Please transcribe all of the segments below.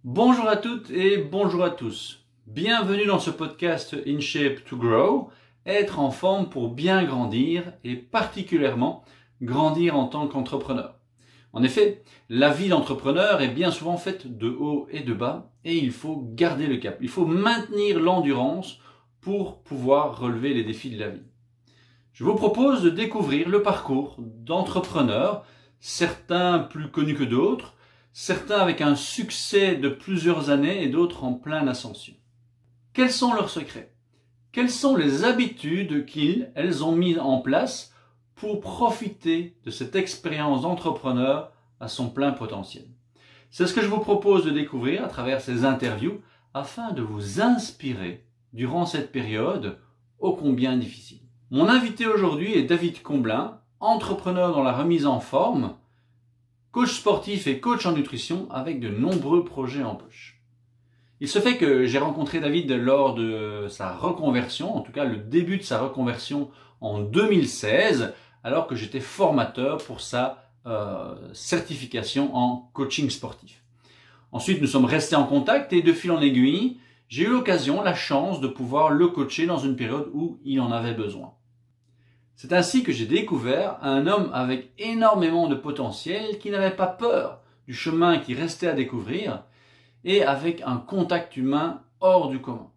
Bonjour à toutes et bonjour à tous. Bienvenue dans ce podcast In Shape to Grow, être en forme pour bien grandir et particulièrement grandir en tant qu'entrepreneur. En effet, la vie d'entrepreneur est bien souvent faite de hauts et de bas et il faut garder le cap. Il faut maintenir l'endurance pour pouvoir relever les défis de la vie. Je vous propose de découvrir le parcours d'entrepreneurs, certains plus connus que d'autres, certains avec un succès de plusieurs années et d'autres en pleine ascension. Quels sont leurs secrets? Quelles sont les habitudes qu'elles ont mises en place pour profiter de cette expérience d'entrepreneur à son plein potentiel? C'est ce que je vous propose de découvrir à travers ces interviews afin de vous inspirer durant cette période ô combien difficile. Mon invité aujourd'hui est David Comblin, entrepreneur dans la remise en forme, coach sportif et coach en nutrition avec de nombreux projets en poche. Il se fait que j'ai rencontré David lors de sa reconversion, en tout cas le début de sa reconversion en 2016, alors que j'étais formateur pour sa certification en coaching sportif. Ensuite, nous sommes restés en contact et de fil en aiguille, j'ai eu l'occasion, la chance de pouvoir le coacher dans une période où il en avait besoin. C'est ainsi que j'ai découvert un homme avec énormément de potentiel qui n'avait pas peur du chemin qui restait à découvrir et avec un contact humain hors du commun.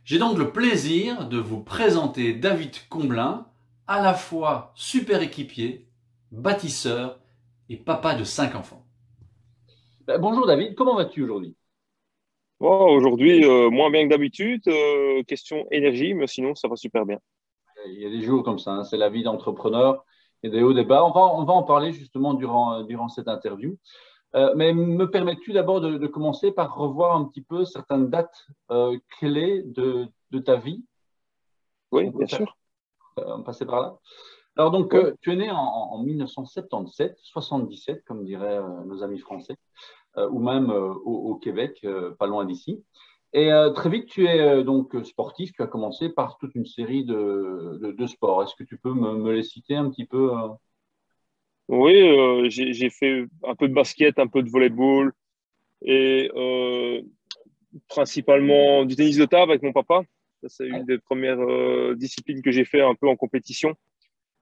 J'ai donc le plaisir de vous présenter David Comblin, à la fois super équipier, bâtisseur et papa de 5 enfants. Bonjour David, comment vas-tu aujourd'hui? Aujourd'hui, moins bien que d'habitude. Question énergie, mais sinon, ça va super bien. Il y a des jours comme ça, hein, c'est la vie d'entrepreneur, il y a des hauts, des bas. On va en parler justement durant cette interview. Mais me permets-tu d'abord de commencer par revoir un petit peu certaines dates clés de ta vie? Oui, bien sûr. Passer par là. Alors donc, Ouais. tu es né en 1977, 77, comme diraient nos amis français, ou même au Québec, pas loin d'ici. Et très vite, tu es donc sportif. Tu as commencé par toute une série de sports. Est-ce que tu peux me les citer un petit peu Oui, j'ai fait un peu de basket, un peu de volleyball et principalement du tennis de table avec mon papa. Ça, c'est une des premières disciplines que j'ai fait un peu en compétition.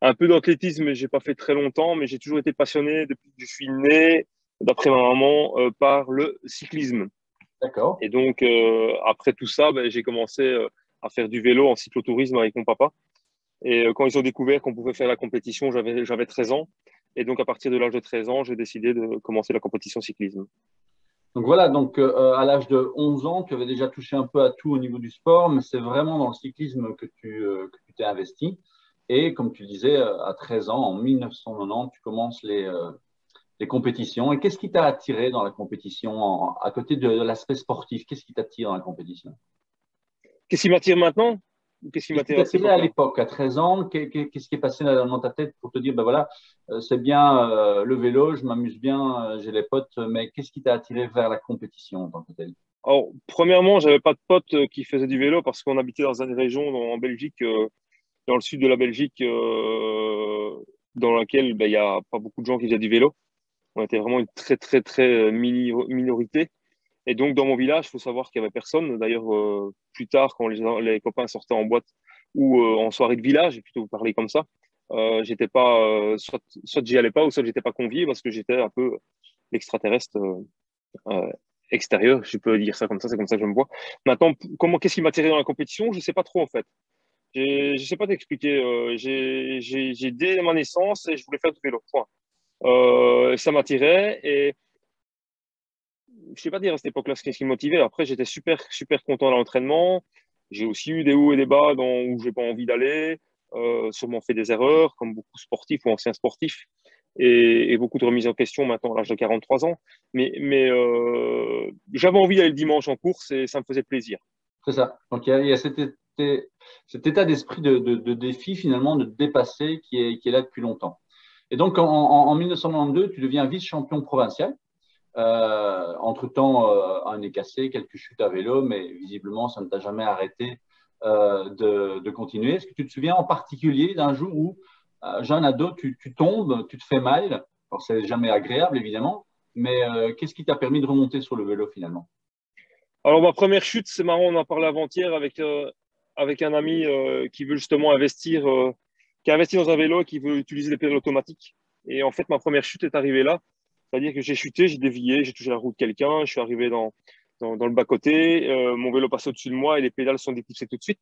Un peu d'athlétisme, mais j'ai pas fait très longtemps, mais j'ai toujours été passionné depuis que je suis né, d'après ma maman, par le cyclisme. D'accord. Et donc, après tout ça, ben, j'ai commencé à faire du vélo en cyclotourisme avec mon papa. Et quand ils ont découvert qu'on pouvait faire la compétition, j'avais 13 ans. Et donc, à partir de l'âge de 13 ans, j'ai décidé de commencer la compétition cyclisme. Donc voilà, donc à l'âge de 11 ans, tu avais déjà touché un peu à tout au niveau du sport, mais c'est vraiment dans le cyclisme que tu t'es investi. Et comme tu disais, à 13 ans, en 1990, tu commences les compétitions. Et qu'est-ce qui t'a attiré dans la compétition, à côté de l'aspect sportif? Qu'est-ce qui t'attire dans la compétition? Qu'est-ce qui m'attire maintenant? Qu'est-ce qui Qu'est-ce qui m'attire à cette t'attirait à époque-là? l'époque, à 13 ans? Qu'est-ce qui est passé dans ta tête pour te dire, ben voilà, c'est bien le vélo, je m'amuse bien, j'ai les potes, mais qu'est-ce qui t'a attiré vers la compétition en tant que tel? Alors, premièrement, j'avais pas de potes qui faisaient du vélo parce qu'on habitait dans une région en Belgique, dans le sud de la Belgique, dans laquelle ben, il y a pas beaucoup de gens qui faisaient du vélo. On était vraiment une très, très, très minorité. Et donc, dans mon village, il faut savoir qu'il n'y avait personne. D'ailleurs, plus tard, quand les copains sortaient en boîte ou en soirée de village, j'ai plutôt parlé comme ça, j'étais pas, soit j'y allais pas, ou soit j'étais pas convié parce que j'étais un peu l'extraterrestre euh, extérieur. Je peux dire ça comme ça, c'est comme ça que je me vois. Maintenant, qu'est-ce qui m'a tiré dans la compétition? Je sais pas trop en fait. Je sais pas t'expliquer. J'ai dès ma naissance et je voulais faire du vélo. Point. Ça m'attirait et je sais pas dire à cette époque-là ce qui me motivait. Après, j'étais super, super content à l'entraînement. J'ai aussi eu des hauts et des bas où j'ai pas envie d'aller. Sûrement fait des erreurs, comme beaucoup de sportifs ou anciens sportifs, et beaucoup de remises en question maintenant à l'âge de 43 ans. Mais j'avais envie d'aller le dimanche en course et ça me faisait plaisir. C'est ça. Donc, il y a cet état d'esprit de défi, finalement, de dépasser qui est là depuis longtemps. Et donc, en 1992, tu deviens vice-champion provincial. Entre-temps, un nez cassé, quelques chutes à vélo, mais visiblement, ça ne t'a jamais arrêté de continuer. Est-ce que tu te souviens en particulier d'un jour où, jeune ado, tu tombes, tu te fais mal? Alors, c'est jamais agréable, évidemment, Mais qu'est-ce qui t'a permis de remonter sur le vélo finalement? Alors, ma première chute, c'est marrant, on en parlait avant-hier avec un ami qui veut justement investir, qui a investi dans un vélo et qui veut utiliser des pédales automatiques. Et en fait, ma première chute est arrivée là. C'est-à-dire que j'ai chuté, j'ai dévié, j'ai touché la roue de quelqu'un, je suis arrivé dans le bas-côté, mon vélo passait au-dessus de moi et les pédales sont déclipsées tout de suite.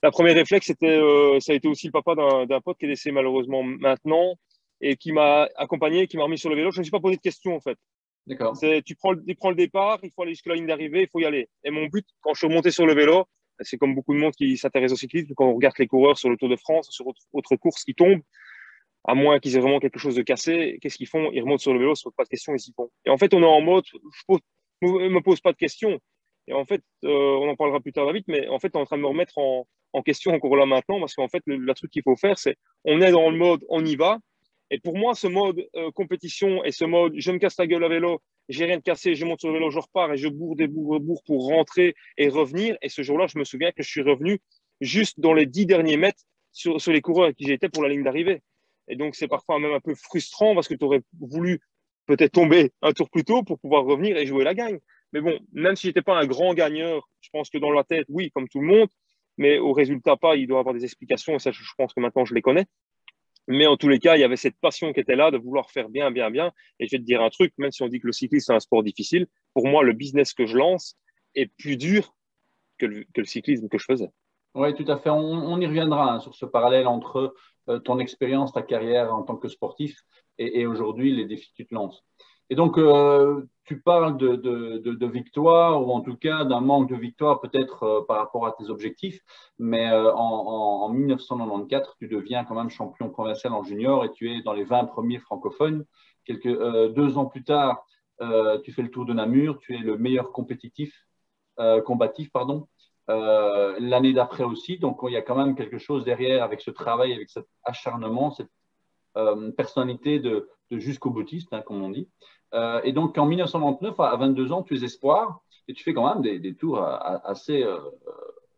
La première réflexe, ça a été aussi le papa d'un pote qui est décédé malheureusement maintenant et qui m'a accompagné, qui m'a remis sur le vélo. Je ne me suis pas posé de questions en fait. D'accord. Tu prends le départ, il faut aller jusqu'à la ligne d'arrivée, il faut y aller. Et mon but, quand je suis remonté sur le vélo, c'est comme beaucoup de monde qui s'intéresse au cyclisme, quand on regarde les coureurs sur le Tour de France, sur autre courses qui tombent, à moins qu'ils aient vraiment quelque chose de cassé, qu'est-ce qu'ils font? Ils remontent sur le vélo, ils se posent pas de questions, ils y vont. Et en fait, on est en mode, me pose pas de questions. Et en fait, on en parlera plus tard, David, mais en fait, on est en train de me remettre en question encore là maintenant, parce qu'en fait, le truc qu'il faut faire, c'est, on est dans le mode, on y va. Et pour moi, ce mode compétition et ce mode, je me casse la gueule à vélo, j'ai rien de cassé, je monte sur le vélo, je repars et je bourre des bourre pour rentrer et revenir. Et ce jour-là, je me souviens que je suis revenu juste dans les 10 derniers mètres sur les coureurs avec qui j'étais pour la ligne d'arrivée. Et donc, c'est parfois même un peu frustrant parce que tu aurais voulu peut-être tomber un tour plus tôt pour pouvoir revenir et jouer la gagne. Mais bon, même si j'étais pas un grand gagneur, je pense que dans la tête, oui, comme tout le monde, mais au résultat pas, il doit y avoir des explications et ça, je pense que maintenant, je les connais. Mais en tous les cas, il y avait cette passion qui était là de vouloir faire bien, bien, bien. Et je vais te dire un truc, même si on dit que le cyclisme, c'est un sport difficile, pour moi, le business que je lance est plus dur que le cyclisme que je faisais. Oui, tout à fait. On y reviendra hein, sur ce parallèle entre ton expérience, ta carrière en tant que sportif et aujourd'hui les défis que tu te lances. Et donc, tu parles de victoire ou en tout cas d'un manque de victoire peut-être par rapport à tes objectifs, mais en 1994, tu deviens quand même champion provincial en junior et tu es dans les 20 premiers francophones. 2 ans plus tard, tu fais le Tour de Namur, tu es le meilleur combatif, pardon. L'année d'après aussi. Donc, il y a quand même quelque chose derrière avec ce travail, avec cet acharnement, cette personnalité de jusqu'au boutiste, hein, comme on dit. Et donc, en 1999, à 22 ans, tu es espoir et tu fais quand même des tours assez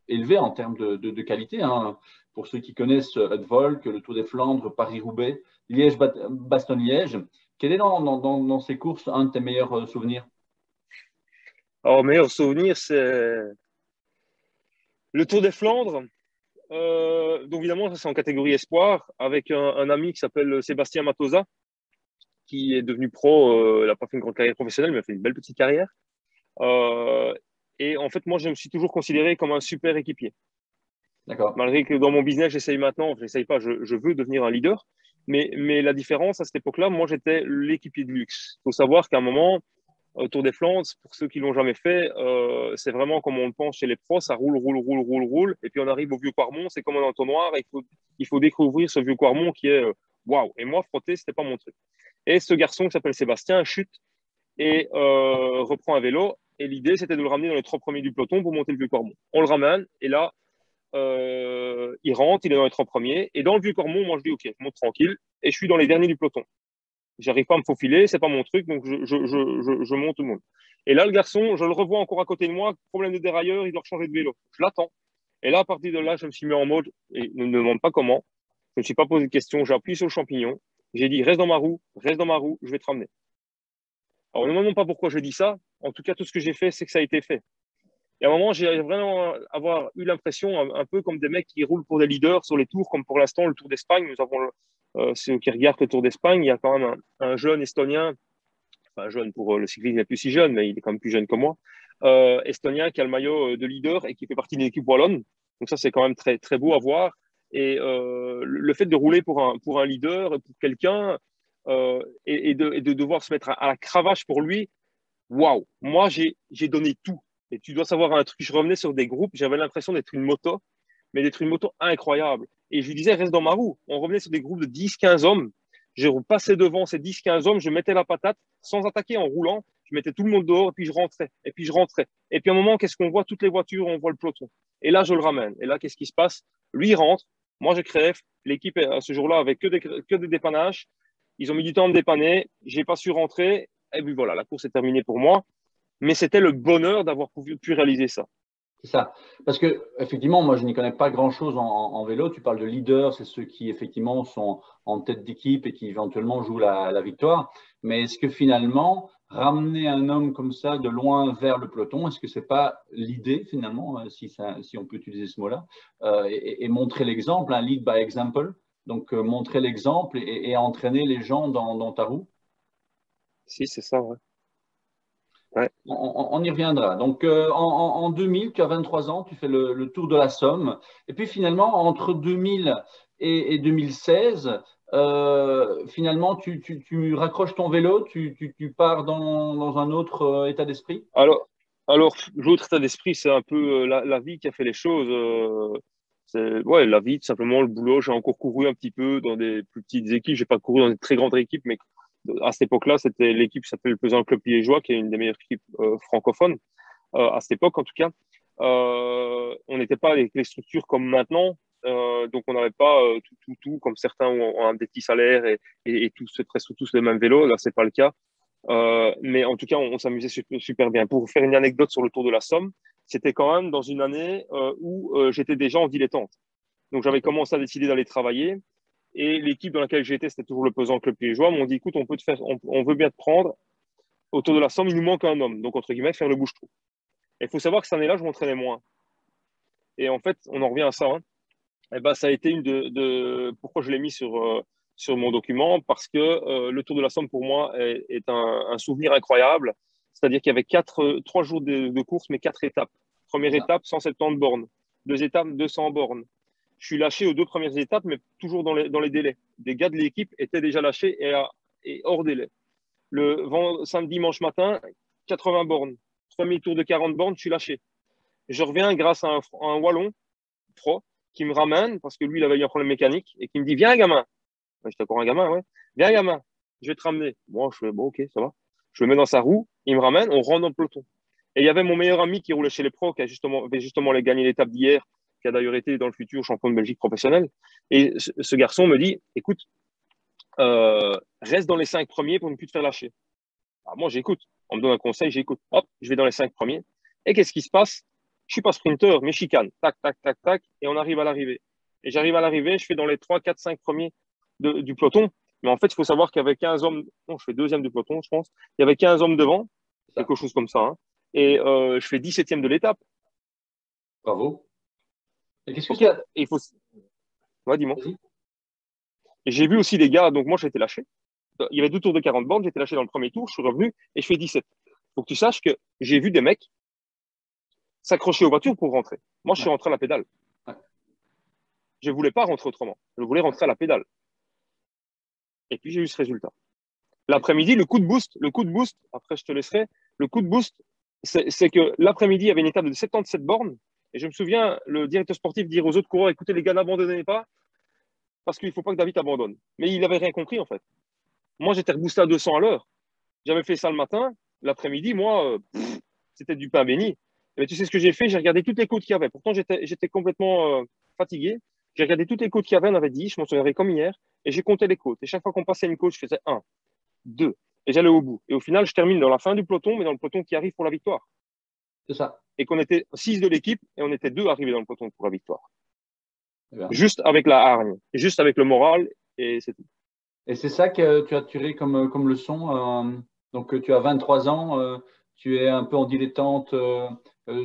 élevés en termes de qualité. Hein. Pour ceux qui connaissent Volk, le Tour des Flandres, Paris-Roubaix, Liège-Bastogne-Liège, quel est dans ces courses un de tes meilleurs souvenirs? Alors, meilleur souvenir, c'est le Tour des Flandres. Donc, évidemment, ça, c'est en catégorie espoir, avec un ami qui s'appelle Sébastien Matosa, qui est devenu pro. Il n'a pas fait une grande carrière professionnelle, mais il a fait une belle petite carrière. Euh, et en fait, moi, je me suis toujours considéré comme un super équipier. D'accord. Malgré que dans mon business, j'essaye maintenant, je n'essaye pas, je veux devenir un leader. Mais la différence, à cette époque-là, moi, j'étais l'équipier de luxe. Il faut savoir qu'à un moment, Tour des Flandres, pour ceux qui l'ont jamais fait, c'est vraiment comme on le pense chez les pros, ça roule, roule, roule, roule, roule. Et puis on arrive au Vieux Quarmont, c'est comme un entonnoir. Il faut découvrir ce Vieux Quarmont qui est waouh. Et moi, frotter, c'était pas mon truc. Et ce garçon qui s'appelle Sébastien chute et reprend un vélo. Et l'idée, c'était de le ramener dans les 3 premiers du peloton pour monter le Vieux Quarmont. On le ramène et là, il rentre, il est dans les 3 premiers. Et dans le Vieux Quarmont, moi, je dis OK, je monte tranquille. Et je suis dans les derniers du peloton. J'arrive pas à me faufiler, c'est pas mon truc, donc je monte tout le monde. Et là, le garçon, je le revois encore à côté de moi, problème de dérailleur, il doit changer de vélo. Je l'attends. Et là, à partir de là, je me suis mis en mode, et ne me demande pas comment, je ne me suis pas posé de questions, j'ai appuyé sur le champignon, j'ai dit, reste dans ma roue, je vais te ramener. Alors, ne me demande pas pourquoi je dis ça, en tout cas, tout ce que j'ai fait, c'est que ça a été fait. Et à un moment, j'ai vraiment avoir eu l'impression, un peu comme des mecs qui roulent pour des leaders sur les tours, comme pour l'instant le Tour d'Espagne. Nous avons, ceux qui regardent le Tour d'Espagne, il y a quand même un jeune Estonien, enfin jeune pour le cyclisme, il n'est plus si jeune, mais il est quand même plus jeune que moi, Estonien qui a le maillot de leader et qui fait partie de l'équipe wallonne. Donc ça, c'est quand même très, très beau à voir. Et le fait de rouler pour un leader, pour quelqu'un, et de devoir se mettre à la cravache pour lui, waouh, moi, j'ai donné tout. Et tu dois savoir un truc, je revenais sur des groupes, j'avais l'impression d'être une moto, mais d'être une moto incroyable. Et je lui disais, reste dans ma roue. On revenait sur des groupes de 10-15 hommes. Je passais devant ces 10-15 hommes, je mettais la patate sans attaquer en roulant. Je mettais tout le monde dehors et puis je rentrais. Et puis je rentrais. Et puis à un moment, qu'est-ce qu'on voit? Toutes les voitures, on voit le peloton. Et là, je le ramène. Et là, qu'est-ce qui se passe? Lui, il rentre. Moi, je crève. L'équipe, à ce jour-là, avec que des dépannages. Ils ont mis du temps à me dépanner. J'ai pas su rentrer. Et puis voilà, la course est terminée pour moi. Mais c'était le bonheur d'avoir pu réaliser ça. C'est ça. Parce que, effectivement, moi, je n'y connais pas grand-chose en vélo. Tu parles de leaders, c'est ceux qui, effectivement, sont en tête d'équipe et qui, éventuellement, jouent la victoire. Mais est-ce que, finalement, ramener un homme comme ça de loin vers le peloton? Est-ce que c'est pas l'idée finalement, si on peut utiliser ce mot-là, et montrer l'exemple, un lead by example, donc montrer l'exemple et entraîner les gens dans ta roue? Si, c'est ça, ouais. Ouais. On y reviendra. Donc, en 2000, tu as 23 ans, tu fais le tour de la Somme. Et puis, finalement, entre 2000 et 2016, finalement, tu raccroches ton vélo, tu pars dans un autre état d'esprit? Alors, alors, l'autre état d'esprit, c'est un peu la vie qui a fait les choses. C'est ouais, la vie, tout simplement, le boulot. J'ai encore couru un petit peu dans des plus petites équipes. J'ai pas couru dans des très grandes équipes, mais à cette époque-là, c'était l'équipe qui s'appelle le Pesant Club Liégeois, qui est une des meilleures équipes francophones, à cette époque en tout cas. On n'était pas avec les structures comme maintenant. Donc, on n'avait pas tout, comme certains ont des petits salaires et tous, c'est presque tous les mêmes vélos. Là, c'est pas le cas. Mais en tout cas, on s'amusait super bien. Pour faire une anecdote sur le Tour de la Somme, c'était quand même dans une année où j'étais déjà en dilettante. Donc, j'avais commencé à décider d'aller travailler. Et l'équipe dans laquelle j'étais, c'était toujours le Pesant Club Liégeois, m'ont dit, écoute, on veut bien te prendre. Au Tour de la Somme, il nous manque un homme. Donc, entre guillemets, faire le bouche-trou. Et il faut savoir que cette année-là, je m'entraînais moins. Et en fait, on en revient à ça. Hein. Et ben, ça a été une pourquoi je l'ai mis sur mon document, parce que le Tour de la Somme, pour moi, est un souvenir incroyable. C'est-à-dire qu'il y avait 3 jours de course, mais 4 étapes. Première étape, 170 bornes. 2 étapes, 200 bornes. Je suis lâché aux 2 premières étapes, mais toujours dans les délais. Des gars de l'équipe étaient déjà lâchés et hors délai. Samedi, dimanche matin, 80 bornes. Premier tour de 40 bornes, je suis lâché. Je reviens grâce à un Wallon, pro, qui me ramène, parce que lui, il avait eu un problème mécanique, et qui me dit, viens, gamin. J'étais encore un gamin, ouais. Viens, gamin, je vais te ramener. Bon, je fais, bon, ok, ça va. Je le mets dans sa roue, il me ramène, on rentre dans le peloton. Et il y avait mon meilleur ami qui roulait chez les pros, qui avait justement gagné l'étape d'hier, qui a d'ailleurs été dans le futur champion de Belgique professionnel. Et ce garçon me dit, écoute, reste dans les 5 premiers pour ne plus te faire lâcher. Alors moi, j'écoute. On me donne un conseil, j'écoute. Hop, je vais dans les 5 premiers. Et qu'est-ce qui se passe? Je suis pas sprinter, mais chicane. Tac, tac, tac, tac. Et on arrive à l'arrivée. Et j'arrive à l'arrivée, je fais dans les 3, 4, 5 premiers du peloton. Mais en fait, il faut savoir qu'il y avait 15 hommes. Non, je fais deuxième du peloton, je pense. Il y avait 15 hommes devant, quelque chose comme ça. Hein. Et je fais 17e de l'étape. Bravo. Et qu'est-ce que tu as? Il faut... Ouais, dis-moi. Et j'ai vu aussi les gars, donc moi, j'ai été lâché. Il y avait 2 tours de 40 bornes, j'étais lâché dans le premier tour, je suis revenu et je fais 17. Il faut que tu saches que j'ai vu des mecs s'accrocher aux voitures pour rentrer. Moi, je suis rentré à la pédale. Ouais. Je ne voulais pas rentrer autrement. Je voulais rentrer à la pédale. Et puis, j'ai eu ce résultat. L'après-midi, le coup de boost, après, je te laisserai, le coup de boost, c'est que l'après-midi, il y avait une étape de 77 bornes. Et je me souviens, le directeur sportif dire aux autres coureurs, écoutez, les gars, n'abandonnez pas, parce qu'il ne faut pas que David abandonne. Mais il n'avait rien compris, en fait. Moi, j'étais reboosté à 200 à l'heure. J'avais fait ça le matin. L'après-midi, moi, c'était du pain béni. Mais tu sais ce que j'ai fait? J'ai regardé toutes les côtes qu'il y avait. Pourtant, j'étais complètement fatigué. J'ai regardé toutes les côtes qu'il y avait. On avait 10, je m'en souviendrai comme hier. Et j'ai compté les côtes. Et chaque fois qu'on passait une côte, je faisais 1, 2. Et j'allais au bout. Et au final, je termine dans la fin du peloton, mais dans le peloton qui arrive pour la victoire. C'est ça. Et qu'on était 6 de l'équipe et on était 2 arrivés dans le peloton pour la victoire. Bien. Juste avec la hargne, juste avec le moral, et c'est tout. Et c'est ça que tu as tiré comme leçon. Donc, tu as 23 ans, tu es un peu en dilettante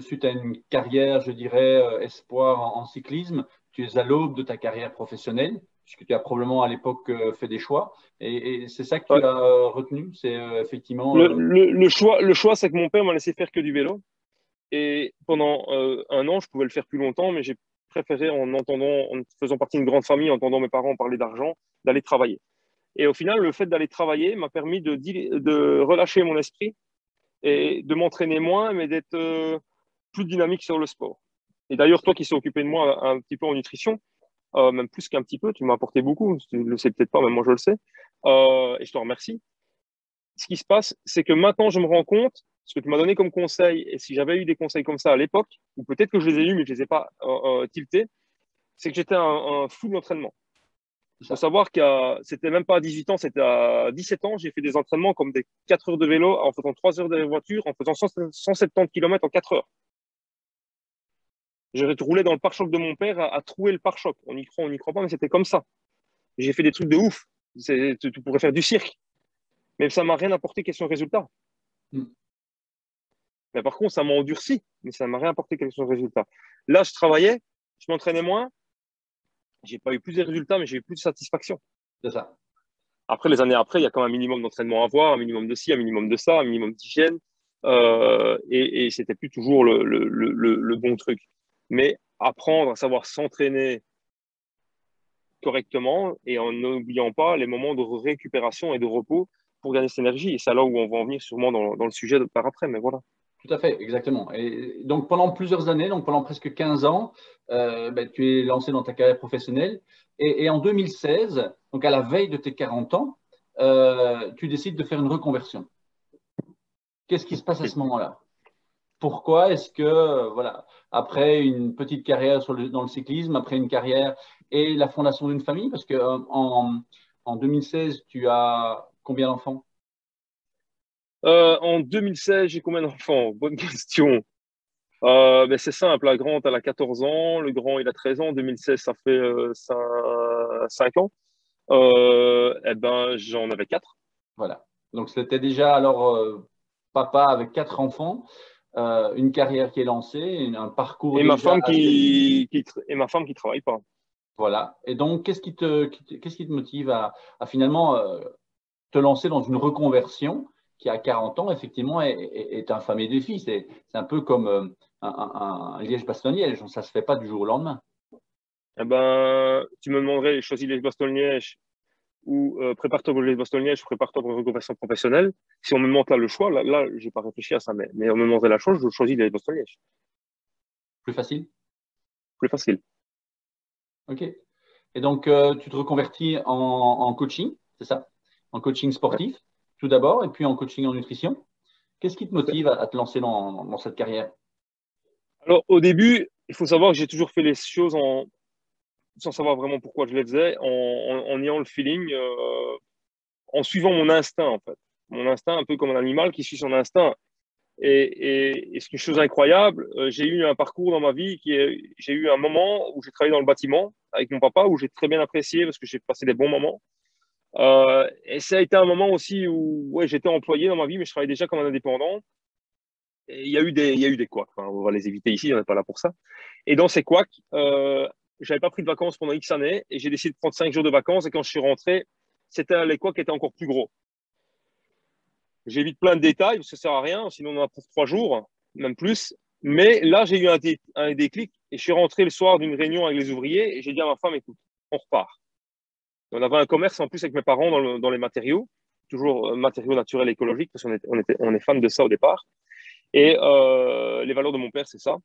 suite à une carrière, je dirais, espoir en cyclisme. Tu es à l'aube de ta carrière professionnelle, puisque tu as probablement à l'époque fait des choix. Et c'est ça que tu Ouais. as retenu, c'est effectivement. Le choix, c'est que mon père m'a laissé faire que du vélo. Et pendant 1 an, je pouvais le faire plus longtemps, mais j'ai préféré, en faisant partie d'une grande famille, en entendant mes parents parler d'argent, d'aller travailler. Et au final, le fait d'aller travailler m'a permis de relâcher mon esprit et de m'entraîner moins, mais d'être plus dynamique sur le sport. Et d'ailleurs, toi qui s'est occupé de moi un petit peu en nutrition, même plus qu'un petit peu, tu m'as apporté beaucoup, tu ne le sais peut-être pas, mais moi je le sais, et je te remercie. Ce qui se passe, c'est que maintenant je me rends compte, ce que tu m'as donné comme conseil, et si j'avais eu des conseils comme ça à l'époque, ou peut-être que je les ai eus, mais je ne les ai pas tiltés, c'est que j'étais un fou d'entraînement. Il faut savoir que c'était même pas à 18 ans, c'était à 17 ans. J'ai fait des entraînements comme des 4 heures de vélo en faisant 3 heures de voiture, en faisant 170 km en 4 heures. J'ai roulé dans le pare-choc de mon père à trouer le pare-choc. On y croit pas, mais c'était comme ça. J'ai fait des trucs de ouf. Tu pourrais faire du cirque. Mais ça m'a rien apporté question résultat. Mm. Mais par contre, ça m'a endurci, mais ça m'a rien apporté quelque chose de résultat. Là, je travaillais, je m'entraînais moins, j'ai pas eu plus de résultats, mais j'ai eu plus de satisfaction. C'est ça. Après, les années après, il y a quand même un minimum d'entraînement à avoir, un minimum de ci, un minimum de ça, un minimum d'hygiène. Et c'était plus toujours le bon truc. Mais apprendre à savoir s'entraîner correctement et en n'oubliant pas les moments de récupération et de repos pour gagner cette énergie. Et c'est là où on va en venir sûrement dans le sujet par après. Mais voilà. Tout à fait, exactement. Et donc pendant plusieurs années, donc pendant presque 15 ans, ben, tu es lancé dans ta carrière professionnelle. Et en 2016, donc à la veille de tes 40 ans, tu décides de faire une reconversion. Qu'est-ce qui se passe à ce moment-là? Pourquoi est-ce que, voilà, après une petite carrière dans le cyclisme, après une carrière et la fondation d'une famille, parce que en 2016, tu as combien d'enfants? En 2016, j'ai combien d'enfants? Bonne question. Ben c'est simple, la grande, elle a 14 ans, le grand, il a 13 ans. En 2016, ça fait 5 ans. Eh ben, j'en avais 4. Voilà. Donc c'était déjà alors papa avec 4 enfants, une carrière qui est lancée, un parcours Et ma déjà femme assez riche. et ma femme qui travaille pas. Voilà. Et donc, qu'est-ce qui te motive à finalement te lancer dans une reconversion qui, à 40 ans, effectivement, est un fameux défi. C'est un peu comme un liège-bastogne-liège. Ça ne se fait pas du jour au lendemain. Eh ben, tu me demanderais, choisis les Bastogne-Liège ou prépare-toi pour les Bastogne-Liège, prépare-toi pour une reconversion professionnelle. Si on me demande là le choix, là j'ai pas réfléchi à ça, mais on me demanderait la chose, je choisis les Bastogne-Liège. Plus facile? Plus facile. OK. Et donc, tu te reconvertis en coaching, c'est ça? En coaching Ouais. sportif, tout d'abord, et puis en coaching en nutrition. Qu'est-ce qui te Ok. motive à te lancer dans cette carrière? Alors, au début, il faut savoir que j'ai toujours fait les choses sans savoir vraiment pourquoi je les faisais, en ayant le feeling, en suivant mon instinct, en fait. Mon instinct, un peu comme un animal qui suit son instinct. Et c'est une chose incroyable. J'ai eu un parcours dans ma vie j'ai eu un moment où j'ai travaillé dans le bâtiment avec mon papa, où j'ai très bien apprécié parce que j'ai passé des bons moments. Et ça a été un moment aussi où ouais, j'étais employé dans ma vie, mais je travaillais déjà comme un indépendant. Et il y a eu des couacs. Enfin, on va les éviter ici, on n'est pas là pour ça. Et dans ces couacs, j'avais pas pris de vacances pendant X années et j'ai décidé de prendre 5 jours de vacances. Et quand je suis rentré, c'était les couacs étaient encore plus gros. J'évite plein de détails parce que ça sert à rien, sinon on en a pour 3 jours, même plus. Mais là, j'ai eu un déclic et je suis rentré le soir d'une réunion avec les ouvriers et j'ai dit à ma femme, écoute, on repart. On avait un commerce en plus avec mes parents dans les matériaux, toujours matériaux naturels et écologiques, parce on est fan de ça au départ. Et les valeurs de mon père, c'est ça.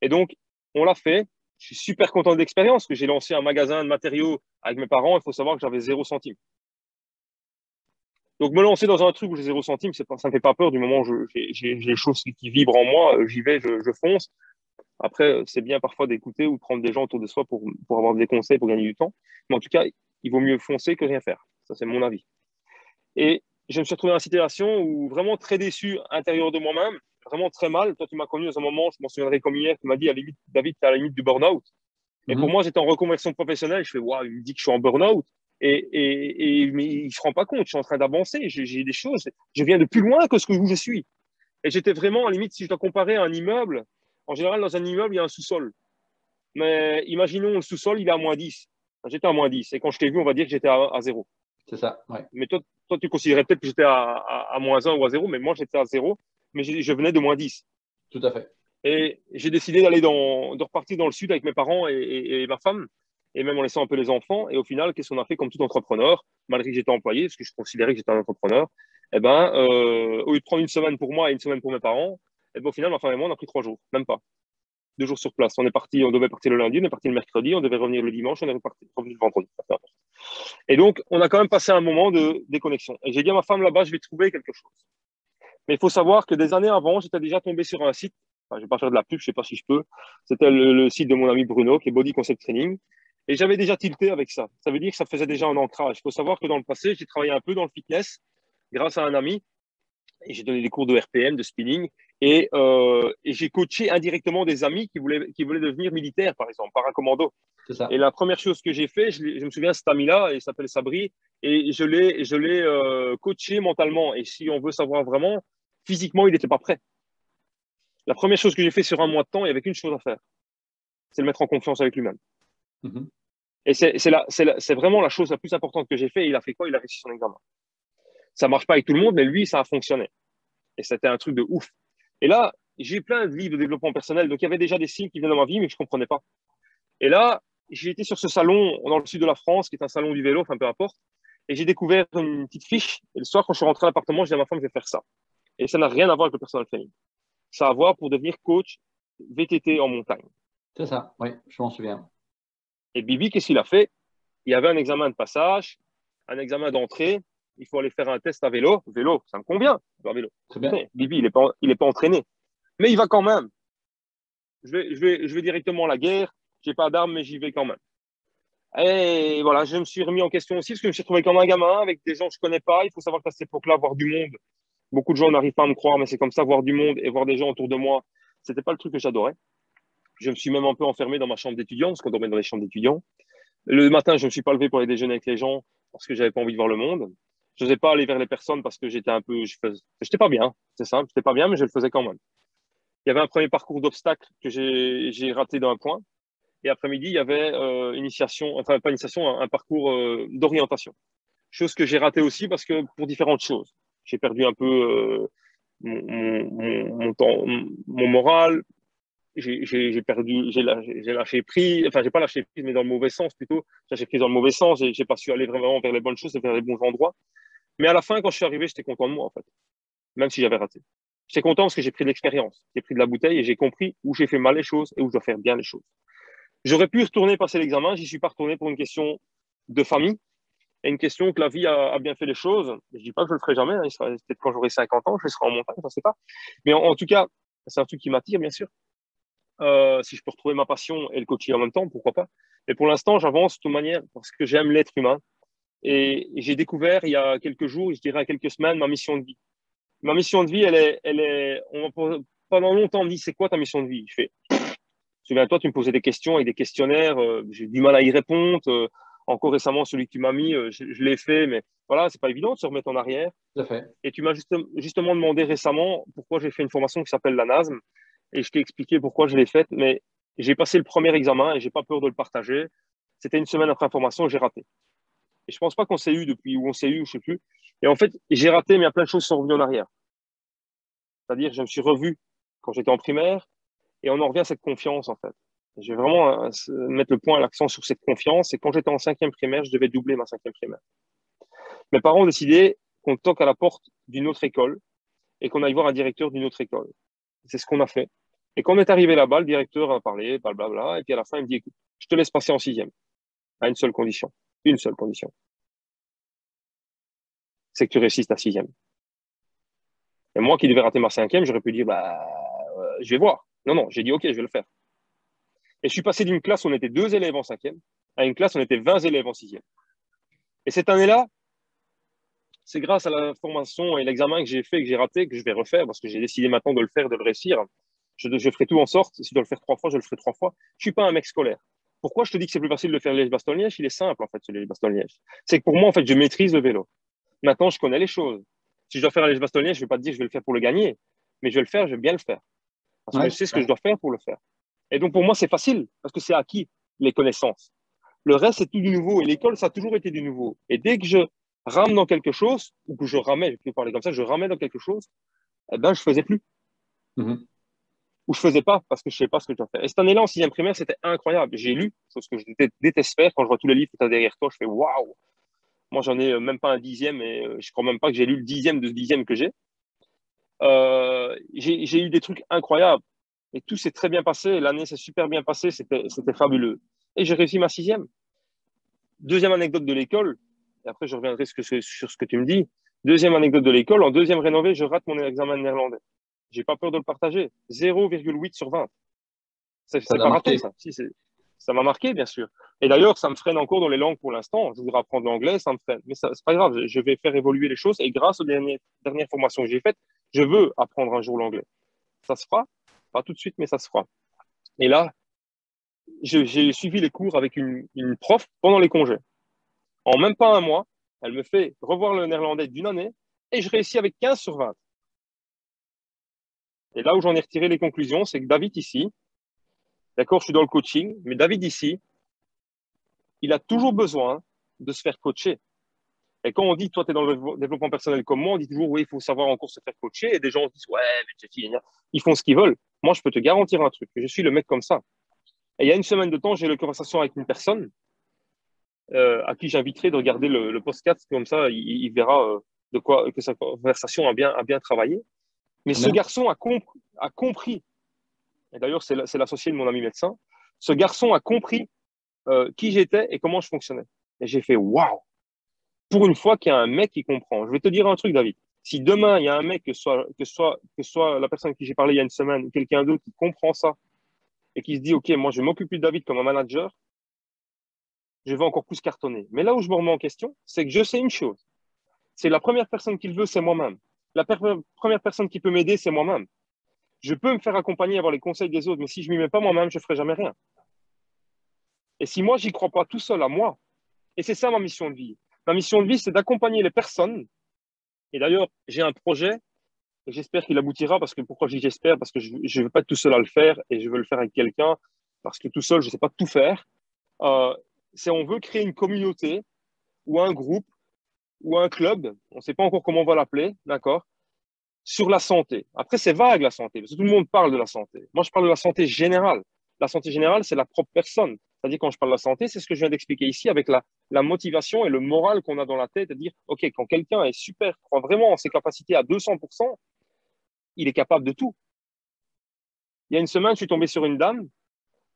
Et donc, on l'a fait. Je suis super content de l'expérience, parce que j'ai lancé un magasin de matériaux avec mes parents. Il faut savoir que j'avais 0 centime. Donc, me lancer dans un truc où j'ai 0 centime, ça ne me fait pas peur du moment où j'ai les choses qui vibrent en moi. J'y vais, je fonce. Après, c'est bien parfois d'écouter ou de prendre des gens autour de soi pour avoir des conseils, pour gagner du temps. Mais en tout cas, il vaut mieux foncer que rien faire. Ça, c'est mon avis. Et je me suis retrouvé dans une situation où vraiment très déçu à l'intérieur de moi-même, vraiment très mal. Toi, tu m'as connu dans un moment, je m'en souviendrai comme hier, tu m'as dit à la limite, David, tu es à la limite du burn-out. Et pour Mhm. moi, j'étais en reconversion professionnelle. Je fais, waouh, il me dit que je suis en burn-out. Mais il ne se rend pas compte, je suis en train d'avancer, j'ai des choses, je viens de plus loin que ce que où je suis. Et j'étais vraiment, à la limite, si je dois comparer à un immeuble, en général, dans un immeuble, il y a un sous-sol. Mais imaginons le sous-sol, il est à -10. J'étais à -10. Et quand je t'ai vu, on va dire que j'étais à 0. C'est ça, ouais, Mais toi, tu considérais peut-être que j'étais à -1 ou à 0, mais moi, j'étais à 0. Mais je venais de -10. tout à fait. Et j'ai décidé de repartir dans le sud avec mes parents et ma femme, et même en laissant un peu les enfants. Et au final, qu'est-ce qu'on a fait comme tout entrepreneur, malgré que j'étais employé, parce que je considérais que j'étais un entrepreneur, eh ben, au lieu de prendre une semaine pour moi et une semaine pour mes parents, eh ben, au final, ma femme et moi, on a pris 3 jours, même pas. 2 jours sur place. On devait partir le lundi, on est parti le mercredi, on devait revenir le dimanche, on est revenu le vendredi. Et donc, on a quand même passé un moment de déconnexion. Et j'ai dit à ma femme là-bas, je vais trouver quelque chose. Mais il faut savoir que des années avant, j'étais déjà tombé sur un site. Enfin, je ne vais pas faire de la pub, je ne sais pas si je peux. C'était le site de mon ami Bruno, qui est Body Concept Training. Et j'avais déjà tilté avec ça. Ça veut dire que ça faisait déjà un ancrage. Il faut savoir que dans le passé, j'ai travaillé un peu dans le fitness grâce à un ami. Et j'ai donné des cours de RPM, de spinning. Et j'ai coaché indirectement des amis qui voulaient devenir militaires, par exemple, paracommando. C'est ça. Et la première chose que j'ai fait, je me souviens, cet ami-là, il s'appelle Sabri, et je l'ai coaché mentalement. Et si on veut savoir vraiment, Physiquement, il n'était pas prêt. La première chose que j'ai fait sur un mois de temps, il n'y avait qu'une chose à faire. C'est le mettre en confiance avec lui-même. Mhm. Et c'est vraiment la chose la plus importante que j'ai fait. Et il a fait quoi? Il a réussi son examen. Ça marche pas avec tout le monde, mais lui, ça a fonctionné. Et c'était un truc de ouf. Et là, j'ai eu plein de livres de développement personnel. Donc, il y avait déjà des signes qui venaient dans ma vie, mais que je comprenais pas. Et là, j'ai été sur ce salon dans le sud de la France, qui est un salon du vélo, enfin peu importe. Et j'ai découvert une petite fiche. Et le soir, quand je suis rentré à l'appartement, j'ai dit à ma femme, je vais faire ça. Et ça n'a rien à voir avec le personal training. Ça a à voir pour devenir coach VTT en montagne. C'est ça, oui, je m'en souviens. Et Bibi, qu'est-ce qu'il a fait? Il y avait un examen de passage, un examen d'entrée. Il faut aller faire un test à vélo. Vélo, ça me convient, à vélo. Très bien. Bibi, il est pas entraîné. Mais il va quand même. Je vais directement à la guerre. J'ai pas d'armes, mais j'y vais quand même. Et voilà, je me suis remis en question aussi parce que je me suis retrouvé comme un gamin avec des gens que je connais pas. Il faut savoir qu'à cette époque-là, voir du monde, beaucoup de gens n'arrivent pas à me croire, mais c'est comme ça, voir du monde et voir des gens autour de moi, c'était pas le truc que j'adorais. Je me suis même un peu enfermé dans ma chambre d'étudiant parce qu'on dormait dans les chambres d'étudiants. Le matin, je me suis pas levé pour aller déjeuner avec les gens parce que j'avais pas envie de voir le monde. Je n'osais pas aller vers les personnes parce que j'étais un peu, j'étais pas bien, c'est simple, j'étais pas bien, mais je le faisais quand même. Il y avait un premier parcours d'obstacles que j'ai raté d'un point. Et après-midi, il y avait initiation, enfin pas initiation, un parcours d'orientation. Chose que j'ai raté aussi parce que pour différentes choses. J'ai perdu un peu mon temps, mon moral. J'ai perdu, j'ai lâché prise. Enfin, j'ai pas lâché prise, mais dans le mauvais sens plutôt. J'ai lâché prise dans le mauvais sens. J'ai pas su aller vraiment vers les bonnes choses et vers les bons endroits. Mais à la fin, quand je suis arrivé, j'étais content de moi en fait, même si j'avais raté. J'étais content parce que j'ai pris de l'expérience, j'ai pris de la bouteille et j'ai compris où j'ai fait mal les choses et où je dois faire bien les choses. J'aurais pu retourner passer l'examen, j'y suis pas retourné pour une question de famille et une question que la vie a bien fait les choses. Je dis pas que je le ferai jamais, hein. Peut-être quand j'aurai 50 ans, je serai en montagne, je ne sais pas. Mais en tout cas, c'est un truc qui m'attire, bien sûr. Si je peux retrouver ma passion et le coaching en même temps, pourquoi pas. Mais pour l'instant, j'avance de toute manière parce que j'aime l'être humain. Et j'ai découvert il y a quelques jours, je dirais quelques semaines, ma mission de vie. Ma mission de vie, pendant longtemps, on me dit, c'est quoi ta mission de vie? Je fais, souviens-toi, tu me posais des questions avec des questionnaires, j'ai du mal à y répondre. Encore récemment, celui que tu m'as mis, je l'ai fait, mais voilà, c'est pas évident de se remettre en arrière. Tout à fait. Et tu m'as justement demandé récemment pourquoi j'ai fait une formation qui s'appelle la NASM, et je t'ai expliqué pourquoi je l'ai faite, mais j'ai passé le premier examen et j'ai pas peur de le partager. C'était une semaine après la formation, j'ai raté. Et je pense pas qu'on s'est eu depuis, ou on s'est eu, je sais plus. Et en fait, j'ai raté, mais il y a plein de choses qui sont revenues en arrière. C'est-à-dire, je me suis revu quand j'étais en primaire, et on en revient à cette confiance, en fait. Je vais vraiment mettre le point à l'accent sur cette confiance. Et quand j'étais en cinquième primaire, je devais doubler ma cinquième primaire. Mes parents ont décidé qu'on toque à la porte d'une autre école et qu'on aille voir un directeur d'une autre école. C'est ce qu'on a fait. Et quand on est arrivé là-bas, le directeur a parlé, blablabla, et puis à la fin, il me dit, écoute, je te laisse passer en sixième, à une seule condition. Une seule condition. C'est que tu réussisses ta sixième. Et moi qui devais rater ma cinquième, j'aurais pu dire, je vais voir. Non, non, j'ai dit, OK, je vais le faire. Et je suis passé d'une classe où on était 2 élèves en cinquième à une classe où on était 20 élèves en sixième. Et cette année-là, c'est grâce à la formation et l'examen que j'ai fait, que j'ai raté, que je vais refaire, parce que j'ai décidé maintenant de le faire, de le réussir. Je ferai tout en sorte. Si je dois le faire 3 fois, je le ferai 3 fois. Je suis pas un mec scolaire. Pourquoi je te dis que c'est plus facile de faire Liège-Bastogne-Liège? Il est simple, en fait, ce Liège-Bastogne-Liège. C'est que pour moi, en fait, je maîtrise le vélo. Maintenant, je connais les choses. Si je dois faire un Liège-Bastogne-Liège, je ne vais pas te dire que je vais le faire pour le gagner, mais je vais le faire, je vais bien le faire. Parce que Ouais, je sais ce que je dois faire pour le faire. Et donc, pour moi, c'est facile, parce que c'est acquis, les connaissances. Le reste, c'est tout du nouveau. Et l'école, ça a toujours été du nouveau. Et dès que je rame dans quelque chose, ou que je ramais, je peux parler comme ça, je ramais dans quelque chose, eh ben, je faisais plus. mhm. Ou je faisais pas parce que je sais pas ce que je dois faire. Et cette année-là, en sixième primaire, c'était incroyable. J'ai lu, chose que je déteste faire quand je vois tous les livres que tu as derrière toi, je fais waouh! Moi, j'en ai même pas un dixième et je crois même pas que j'ai lu le dixième de ce dixième que j'ai. J'ai eu des trucs incroyables et tout s'est très bien passé. L'année s'est super bien passée, c'était fabuleux. Et j'ai réussi ma sixième. Deuxième anecdote de l'école, et après je reviendrai sur ce que tu me dis. Deuxième anecdote de l'école, en deuxième rénové, je rate mon examen de néerlandais. J'ai pas peur de le partager. 0,8 sur 20. Ça C'est t'a pas raté, marqué. ça. Si, ça m'a marqué, bien sûr. Et d'ailleurs, ça me freine encore dans les langues pour l'instant. Je voudrais apprendre l'anglais, ça me freine. Mais c'est pas grave, je vais faire évoluer les choses. Et grâce aux dernières formations que j'ai faites, je veux apprendre un jour l'anglais. Ça se fera, pas tout de suite, mais ça se fera. Et là, j'ai suivi les cours avec une prof pendant les congés. En même pas un mois, elle me fait revoir le néerlandais d'une année et je réussis avec 15 sur 20. Et là où j'en ai retiré les conclusions, c'est que David ici, d'accord, je suis dans le coaching, mais David ici, il a toujours besoin de se faire coacher. Et quand on dit, toi, tu es dans le développement personnel comme moi, on dit toujours, oui, il faut savoir encore se faire coacher. Et des gens disent, ouais, mais ils font ce qu'ils veulent. Moi, je peux te garantir un truc, je suis le mec comme ça. Et il y a une semaine de temps, j'ai eu une conversation avec une personne à qui j'inviterai de regarder le podcast, comme ça, il verra de quoi que sa conversation a bien travaillé. Mais Très ce bien. garçon a compris, et d'ailleurs, c'est l'associé de mon ami médecin, ce garçon a compris qui j'étais et comment je fonctionnais. Et j'ai fait, waouh, pour une fois qu'il y a un mec qui comprend. Je vais te dire un truc, David. Si demain, il y a un mec, que ce soit la personne à qui j'ai parlé il y a une semaine, ou quelqu'un d'autre qui comprend ça et qui se dit, OK, moi, je vais m'occuper de David comme un manager, je vais encore plus cartonner. Mais là où je me remets en question, c'est que je sais une chose. C'est la première personne qui le veut, c'est moi-même. Première personne qui peut m'aider, c'est moi-même. Je peux me faire accompagner, avoir les conseils des autres, mais si je ne m'y mets pas moi-même, je ne ferai jamais rien. Et si moi, j'y crois pas tout seul à moi, et c'est ça ma mission de vie. Ma mission de vie, c'est d'accompagner les personnes. Et d'ailleurs, j'ai un projet, et j'espère qu'il aboutira, parce que pourquoi je dis j'espère? Parce que je ne veux pas être tout seul à le faire, et je veux le faire avec quelqu'un, parce que tout seul, je ne sais pas tout faire. C'est on veut créer une communauté, ou un groupe, ou un club, on ne sait pas encore comment on va l'appeler, d'accord, sur la santé. Après, c'est vague la santé, parce que tout le monde parle de la santé. Moi, je parle de la santé générale. La santé générale, c'est la propre personne. C'est-à-dire, quand je parle de la santé, c'est ce que je viens d'expliquer ici avec la motivation et le moral qu'on a dans la tête, de dire, OK, quand quelqu'un est super, croit vraiment en ses capacités à 200%, il est capable de tout. Il y a une semaine, je suis tombé sur une dame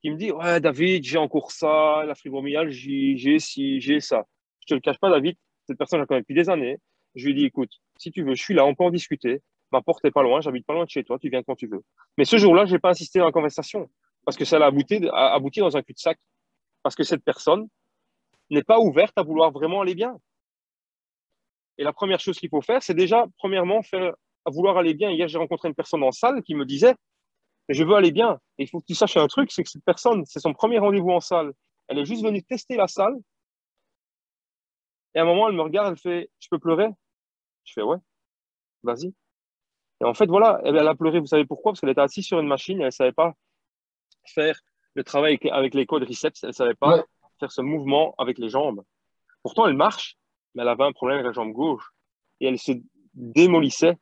qui me dit, ouais, David, j'ai encore ça, la fibromyalgie, j'ai ci, j'ai ça. Je te le cache pas, David, cette personne, je la connais depuis des années. Je lui ai dit, écoute, si tu veux, je suis là, on peut en discuter. Ma porte est pas loin, j'habite pas loin de chez toi, tu viens quand tu veux. Mais ce jour-là, je n'ai pas insisté dans la conversation parce que ça a abouti dans un cul-de-sac. Parce que cette personne n'est pas ouverte à vouloir vraiment aller bien. Et la première chose qu'il faut faire, c'est déjà, premièrement, à vouloir aller bien. Hier, j'ai rencontré une personne en salle qui me disait, je veux aller bien. Et il faut que tu saches un truc, c'est que cette personne, c'est son premier rendez-vous en salle. Elle est juste venue tester la salle. Et à un moment, elle me regarde, elle fait, je peux pleurer? Je fais, ouais, vas-y. Et en fait, voilà, elle a pleuré. Vous savez pourquoi? Parce qu'elle était assise sur une machine et elle ne savait pas faire le travail avec les quadriceps. Elle ne savait pas Ouais. faire ce mouvement avec les jambes. Pourtant, elle marche, mais elle avait un problème avec la jambe gauche. Et elle se démolissait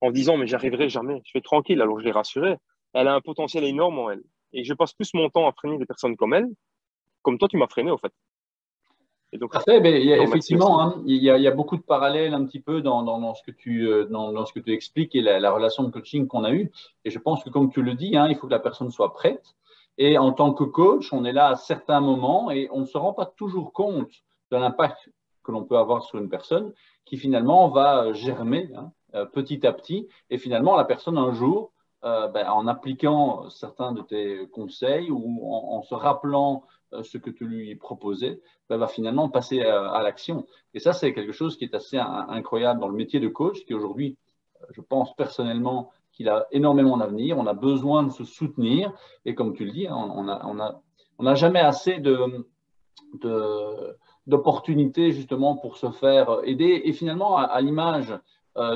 en disant, mais j'arriverai jamais. Je fais tranquille. Alors, je l'ai rassurée. Elle a un potentiel énorme en elle. Et je passe plus mon temps à freiner des personnes comme elle, comme toi, tu m'as freiné, au fait. Et donc, Parfait, ben, il y je a, te remercie aussi. effectivement, hein, il y a beaucoup de parallèles un petit peu dans ce que dans ce que tu expliques et la relation de coaching qu'on a eue. Et je pense que, comme tu le dis, hein, il faut que la personne soit prête. Et en tant que coach, on est là à certains moments et on ne se rend pas toujours compte de l'impact que l'on peut avoir sur une personne qui finalement va germer, hein, petit à petit. Et finalement, la personne, un jour, ben, en appliquant certains de tes conseils ou en se rappelant ce que tu lui proposais, ben, va finalement passer à l'action. Et ça, c'est quelque chose qui est assez incroyable dans le métier de coach, qui aujourd'hui, je pense personnellement qu'il a énormément d'avenir. On a besoin de se soutenir. Et comme tu le dis, on n'a jamais assez de, d'opportunités justement pour se faire aider. Et finalement, à l'image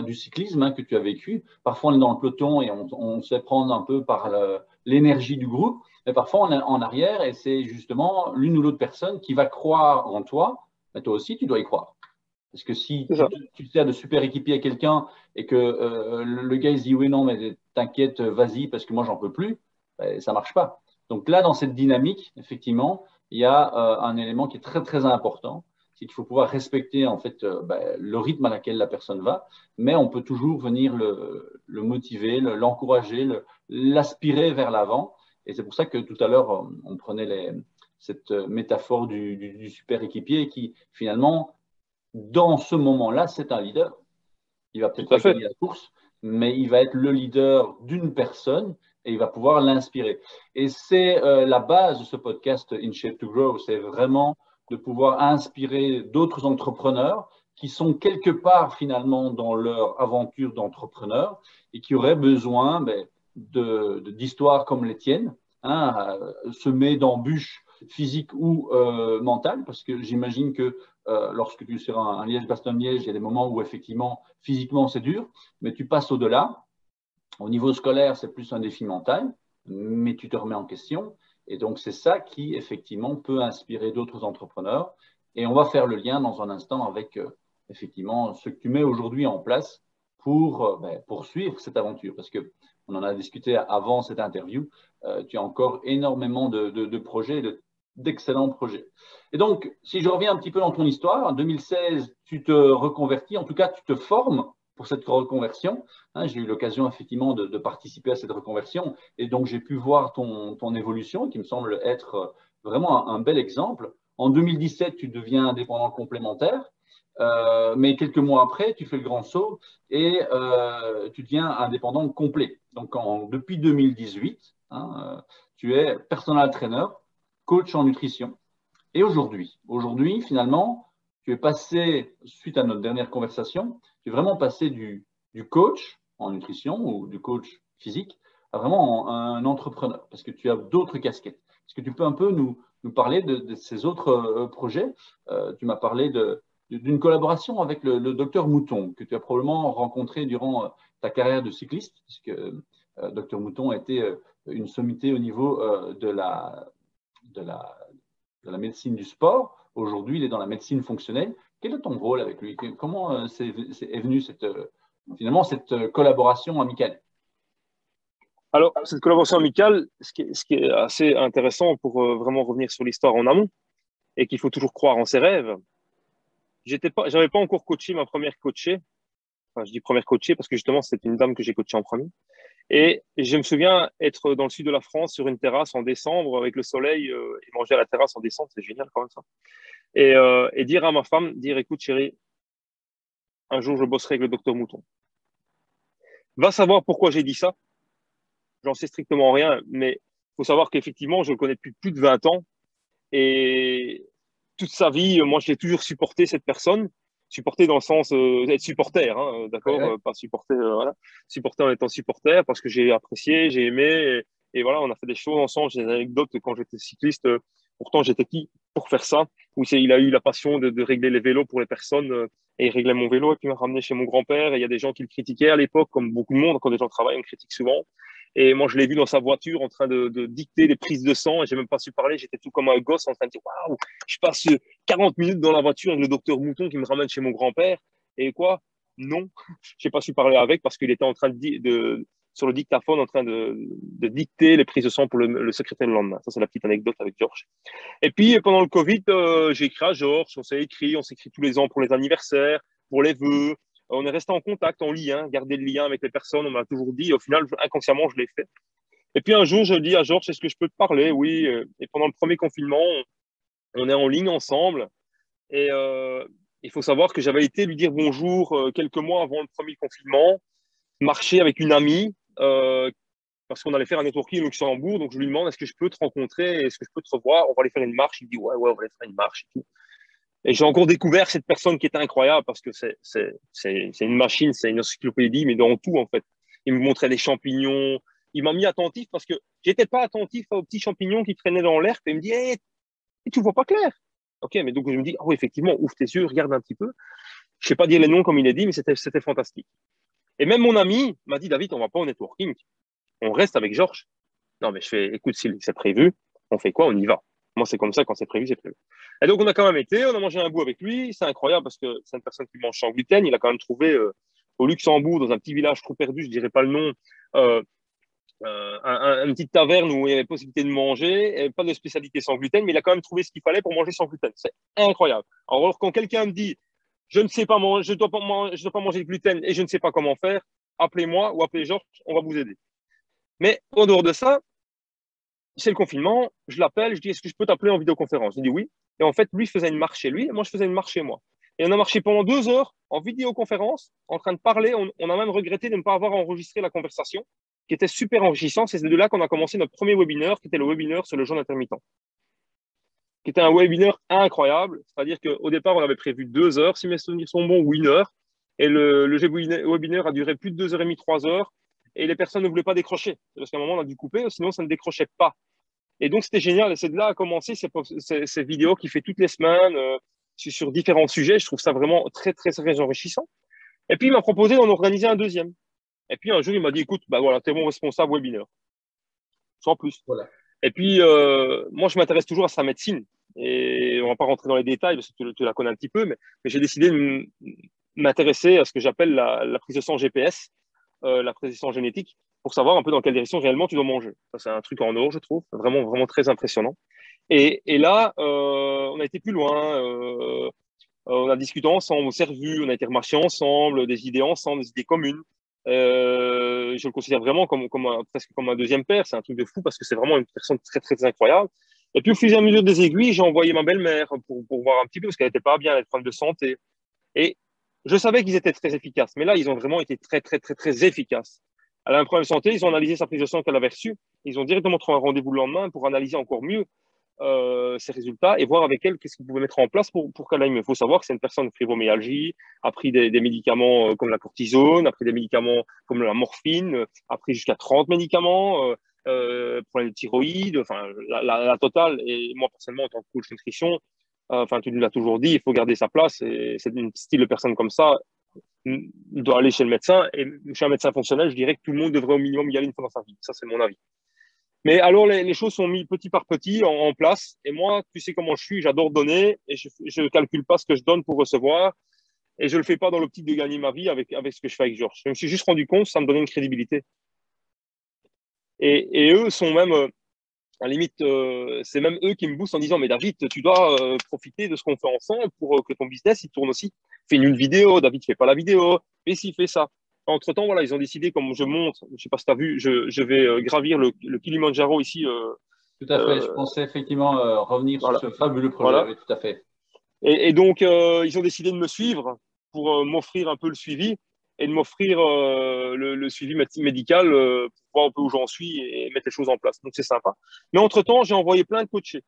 du cyclisme, hein, que tu as vécu, parfois on est dans le peloton et on se fait prendre un peu par l'énergie du groupe, mais parfois on est en arrière et c'est justement l'une ou l'autre personne qui va croire en toi, mais toi aussi tu dois y croire. Parce que si C'est ça. tu sers de super équipier à quelqu'un et que le gars il se dit oui, non, mais t'inquiète, vas-y, parce que moi j'en peux plus, ben, ça marche pas. Donc là, dans cette dynamique, effectivement, il y a un élément qui est très très important, c'est qu'il faut pouvoir respecter en fait ben, le rythme à laquelle la personne va, mais on peut toujours venir le motiver, l'encourager, l'aspirer vers l'avant. Et c'est pour ça que tout à l'heure, on prenait cette métaphore du super équipier qui finalement dans ce moment-là, c'est un leader. Il va Tout peut-être à pas fait. gagner la course, mais il va être le leader d'une personne et il va pouvoir l'inspirer. Et c'est la base de ce podcast In Shape to Grow, c'est vraiment de pouvoir inspirer d'autres entrepreneurs qui sont quelque part finalement dans leur aventure d'entrepreneur et qui auraient besoin ben, d'histoires comme les tiennes, hein, semées d'embûches physiques ou mentales, parce que j'imagine que lorsque tu seras un Liège-Bastogne-Liège, il y a des moments où effectivement, physiquement, c'est dur, mais tu passes au-delà Au niveau scolaire, c'est plus un défi mental, mais tu te remets en question. Et donc, c'est ça qui, effectivement, peut inspirer d'autres entrepreneurs. Et on va faire le lien dans un instant avec, effectivement, ce que tu mets aujourd'hui en place pour poursuivre cette aventure. Parce qu'on en a discuté avant cette interview, tu as encore énormément de projets, d'excellents projets. Et donc, si je reviens un petit peu dans ton histoire, en 2016, tu te reconvertis, en tout cas, tu te formes pour cette reconversion. Hein, j'ai eu l'occasion effectivement de participer à cette reconversion et donc j'ai pu voir ton évolution qui me semble être vraiment un bel exemple. En 2017, tu deviens indépendant complémentaire, mais quelques mois après, tu fais le grand saut et tu deviens indépendant complet. Donc depuis 2018, hein, tu es personal trainer, coach en nutrition. Et aujourd'hui, finalement, tu es passé, suite à notre dernière conversation, tu es vraiment passé du coach en nutrition ou du coach physique à vraiment un entrepreneur parce que tu as d'autres casquettes. Est-ce que tu peux un peu nous parler de ces autres projets? Tu m'as parlé d'une collaboration avec le docteur Mouton que tu as probablement rencontré durant ta carrière de cycliste, puisque docteur Mouton a été une sommité au niveau de la de la médecine du sport. Aujourd'hui, il est dans la médecine fonctionnelle. Quel est ton rôle avec lui? Comment est venue finalement cette collaboration amicale? Alors, cette collaboration amicale, ce qui est assez intéressant pour vraiment revenir sur l'histoire en amont, et qu'il faut toujours croire en ses rêves, j'avais pas encore coaché ma première coachée. Enfin, je dis première coachée parce que justement, c'est une dame que j'ai coachée en premier. Et je me souviens être dans le sud de la France sur une terrasse en décembre avec le soleil et manger à la terrasse en décembre, c'est génial quand même ça. Et dire à ma femme, écoute chérie, un jour je bosserai avec le docteur Mouton. Va savoir pourquoi j'ai dit ça. J'en sais strictement rien, mais il faut savoir qu'effectivement, je le connais depuis plus de 20 ans. Et toute sa vie, moi, je l'ai toujours supporté, cette personne. Supporter dans le sens être supporter, hein, d'accord, Ouais. pas supporter, voilà. Supporter en étant supporter parce que j'ai apprécié, j'ai aimé, et voilà, on a fait des choses ensemble. J'ai des anecdotes quand j'étais cycliste. Pourtant, j'étais qui pour faire ça? Où il a eu la passion de régler les vélos pour les personnes, et il réglait mon vélo et puis il m'a ramené chez mon grand-père. Et il y a des gens qui le critiquaient à l'époque, comme beaucoup de monde, quand des gens travaillent, on critique souvent. Et moi, je l'ai vu dans sa voiture en train de dicter des prises de sang et j'ai même pas su parler. J'étais tout comme un gosse en train de dire waouh, je passe 40 minutes dans la voiture avec le docteur Mouton qui me ramène chez mon grand-père. Et quoi? Non, j'ai pas su parler avec parce qu'il était en train sur le dictaphone en train de dicter les prises de sang pour le secrétaire le lendemain. Ça, c'est la petite anecdote avec Georges. Et puis, pendant le Covid, j'ai écrit à Georges, on s'écrit tous les ans pour les anniversaires, pour les vœux. On est resté en contact, en lien, garder le lien avec les personnes, on m'a toujours dit. Au final, inconsciemment, je l'ai fait. Et puis un jour, je dis à Georges, est-ce que je peux te parler? Oui. Et pendant le premier confinement, on est en ligne ensemble. Et il faut savoir que j'avais été lui dire bonjour quelques mois avant le premier confinement, marcher avec une amie, parce qu'on allait faire un networking au Luxembourg. Donc je lui demande, est-ce que je peux te rencontrer? Est-ce que je peux te revoir? On va aller faire une marche. Il me dit, ouais, on va aller faire une marche et tout. Et j'ai encore découvert cette personne qui était incroyable parce que c'est une machine, c'est une encyclopédie, mais dans tout, en fait. Il me montrait les champignons. Il m'a mis attentif parce que j'étais pas attentif aux petits champignons qui traînaient dans l'herbe et il me dit, hey, tu vois pas clair. Ok, mais donc je me dis, ah oui, effectivement, ouvre tes yeux, regarde un petit peu. Je sais pas dire les noms comme il est dit, mais c'était fantastique. Et même mon ami m'a dit, David, on va pas au networking. On reste avec Georges. Non, mais je fais, écoute, si c'est prévu, on fait quoi? On y va. Moi, c'est comme ça, quand c'est prévu, c'est prévu. Et donc, on a quand même été, on a mangé un bout avec lui. C'est incroyable parce que c'est une personne qui mange sans gluten. Il a quand même trouvé au Luxembourg, dans un petit village trop perdu, je dirais pas le nom, euh, une petite taverne où il y avait possibilité de manger, et pas de spécialité sans gluten, mais il a quand même trouvé ce qu'il fallait pour manger sans gluten. C'est incroyable. Alors, quand quelqu'un me dit, je ne sais pas manger, je dois pas manger de gluten et je ne sais pas comment faire, appelez-moi ou appelez Georges, on va vous aider. Mais en dehors de ça, c'est le confinement, je l'appelle, je dis, est-ce que je peux t'appeler en vidéoconférence? Il dit oui. Et en fait, lui faisait une marche chez lui et moi, je faisais une marche chez moi. Et on a marché pendant 2 heures en vidéoconférence, en train de parler. On a même regretté de ne pas avoir enregistré la conversation, qui était super enrichissant. C'est de là qu'on a commencé notre premier webinaire, qui était le webinaire sur le jeûne intermittent, qui était un webinaire incroyable. C'est-à-dire qu'au départ, on avait prévu 2 heures, si mes souvenirs sont bons, ou 1 heure. Et le webinaire a duré plus de 2 heures et demie, 3 heures. Et les personnes ne voulaient pas décrocher. Parce qu'à un moment, on a dû couper, sinon ça ne décrochait pas. Et donc, c'était génial. Et c'est de là à commencer ces vidéos qui fait toutes les semaines sur différents sujets. Je trouve ça vraiment très, très, très enrichissant. Et puis, il m'a proposé d'en organiser un deuxième. Et puis un jour, il m'a dit, écoute, bah voilà, tu es mon responsable webinaire, sans plus. Voilà. Et puis, moi, je m'intéresse toujours à sa médecine. Et on va pas rentrer dans les détails parce que tu la connais un petit peu, mais j'ai décidé de m'intéresser à ce que j'appelle la prise de sang GPS, la prise de sang génétique, pour savoir un peu dans quelle direction réellement tu dois manger. Ça, c'est un truc en or, je trouve, vraiment, vraiment très impressionnant. Et là, on a été plus loin. On a discuté ensemble, on s'est revus, on a été remarcher ensemble, des idées ensemble, des idées communes. Je le considère vraiment presque comme un deuxième père. C'est un truc de fou parce que c'est vraiment une personne très, très, très incroyable. Et puis, au fur et à mesure des aiguilles, j'ai envoyé ma belle-mère pour voir un petit peu parce qu'elle n'était pas bien, elle avait des problèmes de santé. Et je savais qu'ils étaient très efficaces. Mais là, ils ont vraiment été très, très, très, très efficaces. Elle a un problème de santé, ils ont analysé sa prise de sang qu'elle avait reçue. Ils ont directement trouvé un rendez-vous le lendemain pour analyser encore mieux ses résultats et voir avec elle qu'est-ce qu'on pouvait mettre en place pour qu'elle aille mieux. Il faut savoir que c'est une personne fibromyalgie, a pris des médicaments comme la cortisone, a pris des médicaments comme la morphine, a pris jusqu'à 30 médicaments, problème de thyroïde, enfin la totale. Et moi, personnellement, en tant que coach nutrition, enfin, tu nous l'as toujours dit, il faut garder sa place. Et c'est un style de personne comme ça, il doit aller chez le médecin. Et chez un médecin fonctionnel, je dirais que tout le monde devrait au minimum y aller une fois dans sa vie. Ça, c'est mon avis. Mais alors, les choses sont mises petit par petit en place. Et moi, tu sais comment je suis, j'adore donner et je ne calcule pas ce que je donne pour recevoir. Et je ne le fais pas dans l'optique de gagner ma vie avec ce que je fais avec Georges. Je me suis juste rendu compte, ça me donnait une crédibilité. Et eux sont même, à la limite, c'est même eux qui me boostent en disant, mais David, tu dois profiter de ce qu'on fait ensemble pour que ton business, il tourne aussi. Fais une vidéo, David, fais pas la vidéo, fais ci, fais ça. Entre-temps, voilà, ils ont décidé, comme je monte, je sais pas si tu as vu, je vais gravir le Kilimandjaro ici. Tout à fait. Je pensais effectivement revenir sur Voilà. ce fabuleux projet. Voilà. Oui, tout à fait. Et donc, ils ont décidé de me suivre pour m'offrir un peu le suivi et de m'offrir le suivi médical pour voir un peu où j'en suis et mettre les choses en place. Donc, c'est sympa. Mais entre-temps, j'ai envoyé plein de coachés.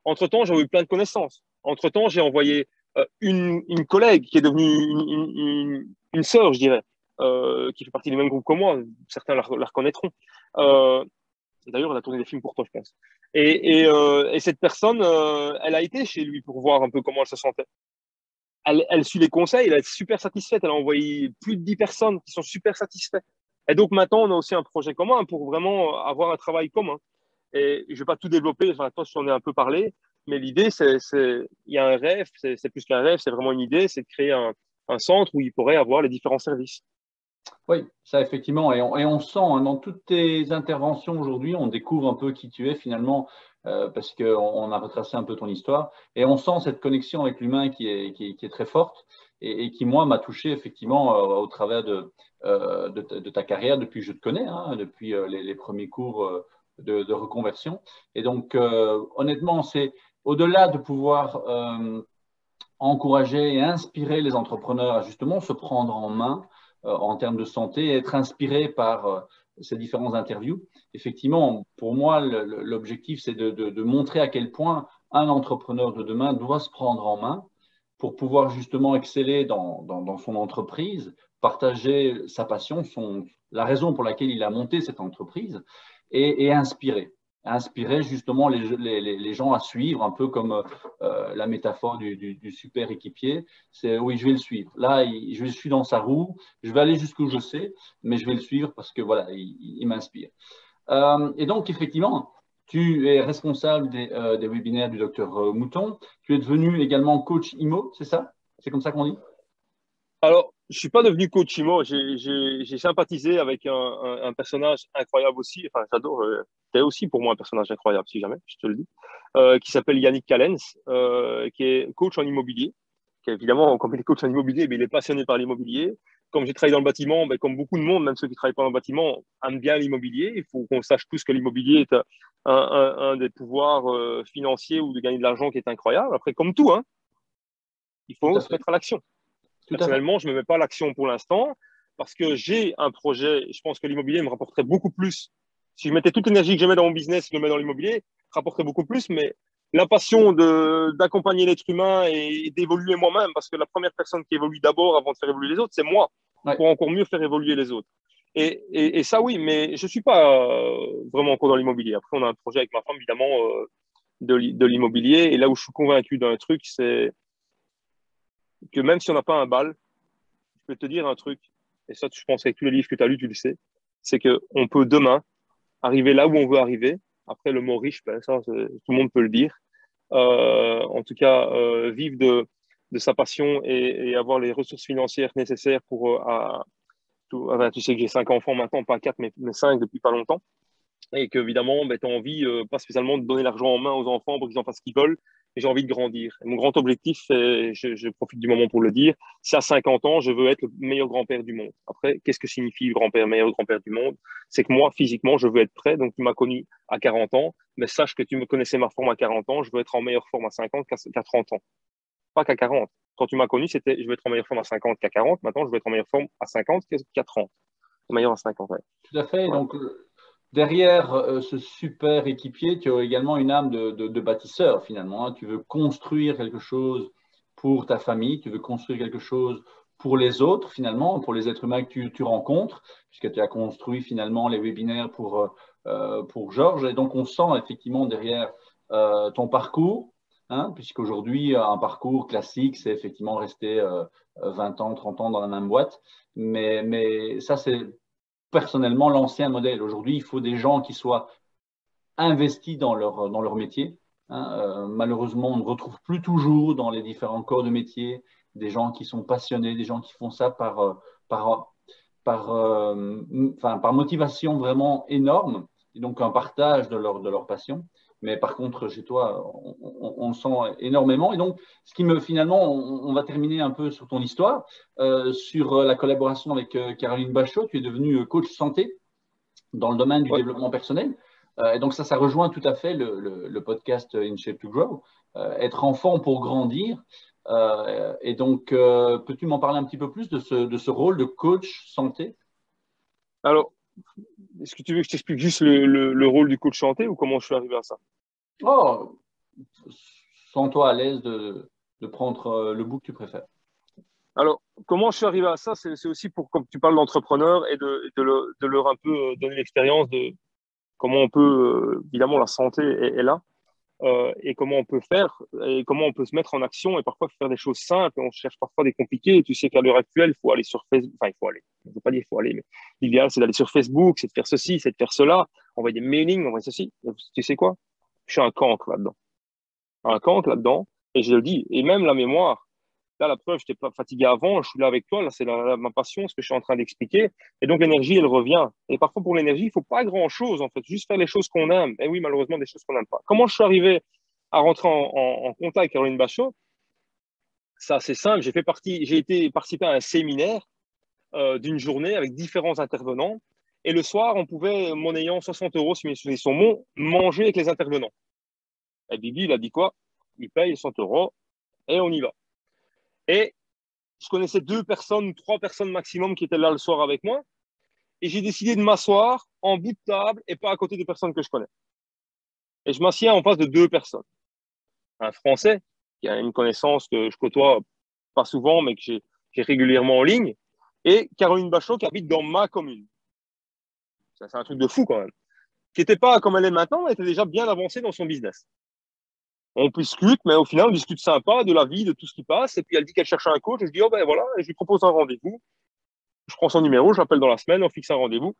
Entre-temps, j'ai eu plein de connaissances. Entre-temps, j'ai envoyé une collègue qui est devenue une sœur, je dirais, qui fait partie du même groupe que moi. Certains la reconnaîtront. D'ailleurs, elle a tourné des films pour toi, je pense. Et cette personne, elle a été chez lui pour voir un peu comment elle se sentait. Elle suit les conseils, elle est super satisfaite. Elle a envoyé plus de 10 personnes qui sont super satisfaites. Et donc maintenant, on a aussi un projet commun pour vraiment avoir un travail commun. Et je ne vais pas tout développer, enfin, toi, je t'en ai un peu parlé, mais l'idée, il y a un rêve, c'est plus qu'un rêve, c'est vraiment une idée, c'est de créer un centre où il pourrait avoir les différents services. Oui, ça effectivement, et on sent hein, dans toutes tes interventions aujourd'hui, on découvre un peu qui tu es finalement, parce qu'on a retracé un peu ton histoire, et on sent cette connexion avec l'humain qui est très forte, et qui, moi, m'a touché effectivement au travers de ta carrière depuis que je te connais, hein, depuis les premiers cours de reconversion. Et donc, honnêtement, c'est au-delà de pouvoir encourager et inspirer les entrepreneurs à justement se prendre en main en termes de santé et être inspirés par ces différentes interviews. Effectivement, pour moi, l'objectif, c'est de montrer à quel point un entrepreneur de demain doit se prendre en main pour pouvoir justement exceller dans son entreprise, partager sa passion, la raison pour laquelle il a monté cette entreprise et inspirer justement les gens à suivre, un peu comme la métaphore du super équipier. C'est oui, je vais le suivre. Là, je le suis dans sa roue, je vais aller jusqu'où je sais, mais je vais le suivre parce que voilà, il m'inspire. Et donc, effectivement, tu es responsable des webinaires du docteur Mouton. Tu es devenu également coach IMO, c'est ça? C'est comme ça qu'on dit? Alors, je suis pas devenu coach IMO, j'ai sympathisé avec un personnage incroyable aussi, enfin, j'adore, t'es aussi pour moi un personnage incroyable, si jamais, je te le dis, qui s'appelle Yannick Callens, qui est coach en immobilier, qui évidemment, comme il est coach en immobilier, mais il est passionné par l'immobilier. Comme j'ai travaillé dans le bâtiment, ben, comme beaucoup de monde, même ceux qui ne travaillent pas dans le bâtiment, aiment bien l'immobilier. Il faut qu'on sache tous que l'immobilier est un des pouvoirs financiers ou de gagner de l'argent qui est incroyable. Après, comme tout, hein, il Tout faut à se fait. mettre à l'action. Tout à fait. Personnellement, je ne me mets pas à l'action pour l'instant parce que j'ai un projet. Je pense que l'immobilier me rapporterait beaucoup plus. Si je mettais toute l'énergie que je mets dans mon business, je le mets dans l'immobilier, rapporterait beaucoup plus. Mais la passion d'accompagner l'être humain et d'évoluer moi-même, parce que la première personne qui évolue d'abord avant de faire évoluer les autres, c'est moi, Ouais. pour encore mieux faire évoluer les autres. Et ça, oui, mais je ne suis pas vraiment encore dans l'immobilier. Après, on a un projet avec ma femme, évidemment, de l'immobilier. Et là où je suis convaincu d'un truc, c'est que même si on n'a pas un bal, je peux te dire un truc. et ça, je pense avec tous les livres que tu as lus, tu le sais, c'est qu'on peut demain arriver là où on veut arriver. Après, le mot riche, ben, ça, tout le monde peut le dire. En tout cas, vivre de sa passion et avoir les ressources financières nécessaires pour... enfin, tu sais que j'ai 5 enfants maintenant, pas 4, mais 5 depuis pas longtemps. Et qu'évidemment, ben, tu as envie, pas spécialement de donner l'argent en main aux enfants pour qu'ils en fassent ce qu'ils veulent, mais j'ai envie de grandir. Et mon grand objectif, je profite du moment pour le dire, c'est à 50 ans, je veux être le meilleur grand-père du monde. Après, qu'est-ce que signifie grand-père, meilleur grand-père du monde? C'est que moi, physiquement, je veux être prêt. Donc, tu m'as connu à 40 ans, mais sache que tu me connaissais ma forme à 40 ans, je veux être en meilleure forme à 50 qu'à 30 ans. Pas qu'à 40. Quand tu m'as connu, c'était je veux être en meilleure forme à 50 qu'à 40. Maintenant, je veux être en meilleure forme à 50 qu'à 30. Meilleur à 50, ouais. Tout à fait. Ouais. Donc, derrière ce super équipier, tu as également une âme de bâtisseur finalement, hein. Tu veux construire quelque chose pour ta famille, tu veux construire quelque chose pour les autres finalement, pour les êtres humains que tu rencontres, puisque tu as construit finalement les webinaires pour Georges. Et donc, on sent effectivement derrière ton parcours, hein, puisqu'aujourd'hui, un parcours classique, c'est effectivement rester 20 ans, 30 ans dans la même boîte. Mais ça, c'est personnellement l'ancien modèle. Aujourd'hui, il faut des gens qui soient investis dans leur métier, hein. Malheureusement, on ne retrouve plus toujours dans les différents corps de métier des gens qui sont passionnés, des gens qui font ça par, par motivation vraiment énorme, et donc un partage de leur passion. Mais par contre, chez toi, on le sent énormément. Et donc, ce qui me finalement, on va terminer un peu sur ton histoire, sur la collaboration avec Caroline Bachot. Tu es devenue coach santé dans le domaine du Ouais. développement personnel. Et donc ça rejoint tout à fait le podcast In Shape to Grow, être enfant pour grandir. Et donc, peux-tu m'en parler un petit peu plus de ce rôle de coach santé? Alors, est-ce que tu veux que je t'explique juste le rôle du coach santé ou comment je suis arrivé à ça? Oh, sens-toi à l'aise de prendre le bout que tu préfères. Alors, comment je suis arrivé à ça? C'est aussi pour, comme tu parles d'entrepreneurs et de leur un peu donner l'expérience de comment on peut, évidemment, la santé est là, et comment on peut faire, et comment on peut se mettre en action et parfois faire des choses simples. Et on cherche parfois des compliqués. Et tu sais qu'à l'heure actuelle, il faut aller sur Facebook. Enfin, il faut aller. Je ne veux pas dire il faut aller, mais l'idéal, c'est d'aller sur Facebook, c'est de faire ceci, c'est de faire cela, envoyer des mailings, envoyer ceci. Et tu sais quoi? Je suis un cancre là-dedans. Un cancre là-dedans. Et je le dis. Et même la mémoire. Là, la preuve, je n'étais pas fatigué avant, je suis là avec toi, là, c'est ma passion, ce que je suis en train d'expliquer. Et donc, l'énergie, elle revient. Et parfois, pour l'énergie, il ne faut pas grand-chose, en fait, juste faire les choses qu'on aime. Et oui, malheureusement, des choses qu'on n'aime pas. Comment je suis arrivé à rentrer en contact avec Caroline Bachot? C'est assez simple. J'ai été participer à un séminaire d'une journée avec différents intervenants. Et le soir, on pouvait, monnayant 60 euros, si mes souvenirs sont bons, manger avec les intervenants. Et Bibi, il a dit quoi? Il paye 100 euros et on y va. Et je connaissais 2 personnes, 3 personnes maximum qui étaient là le soir avec moi. Et j'ai décidé de m'asseoir en bout de table et pas à côté des personnes que je connais. Et je m'assieds en face de 2 personnes. Un Français qui a une connaissance que je côtoie pas souvent, mais que j'ai régulièrement en ligne. Et Caroline Bachot qui habite dans ma commune. Ça, c'est un truc de fou quand même. Qui n'était pas comme elle est maintenant, elle était déjà bien avancée dans son business. On discute, mais au final, on discute sympa de la vie, de tout ce qui passe. Et puis elle dit qu'elle cherche un coach. Et je dis, oh ben voilà, et je lui propose un rendez-vous. Je prends son numéro, je l'appelle dans la semaine, on fixe un rendez-vous.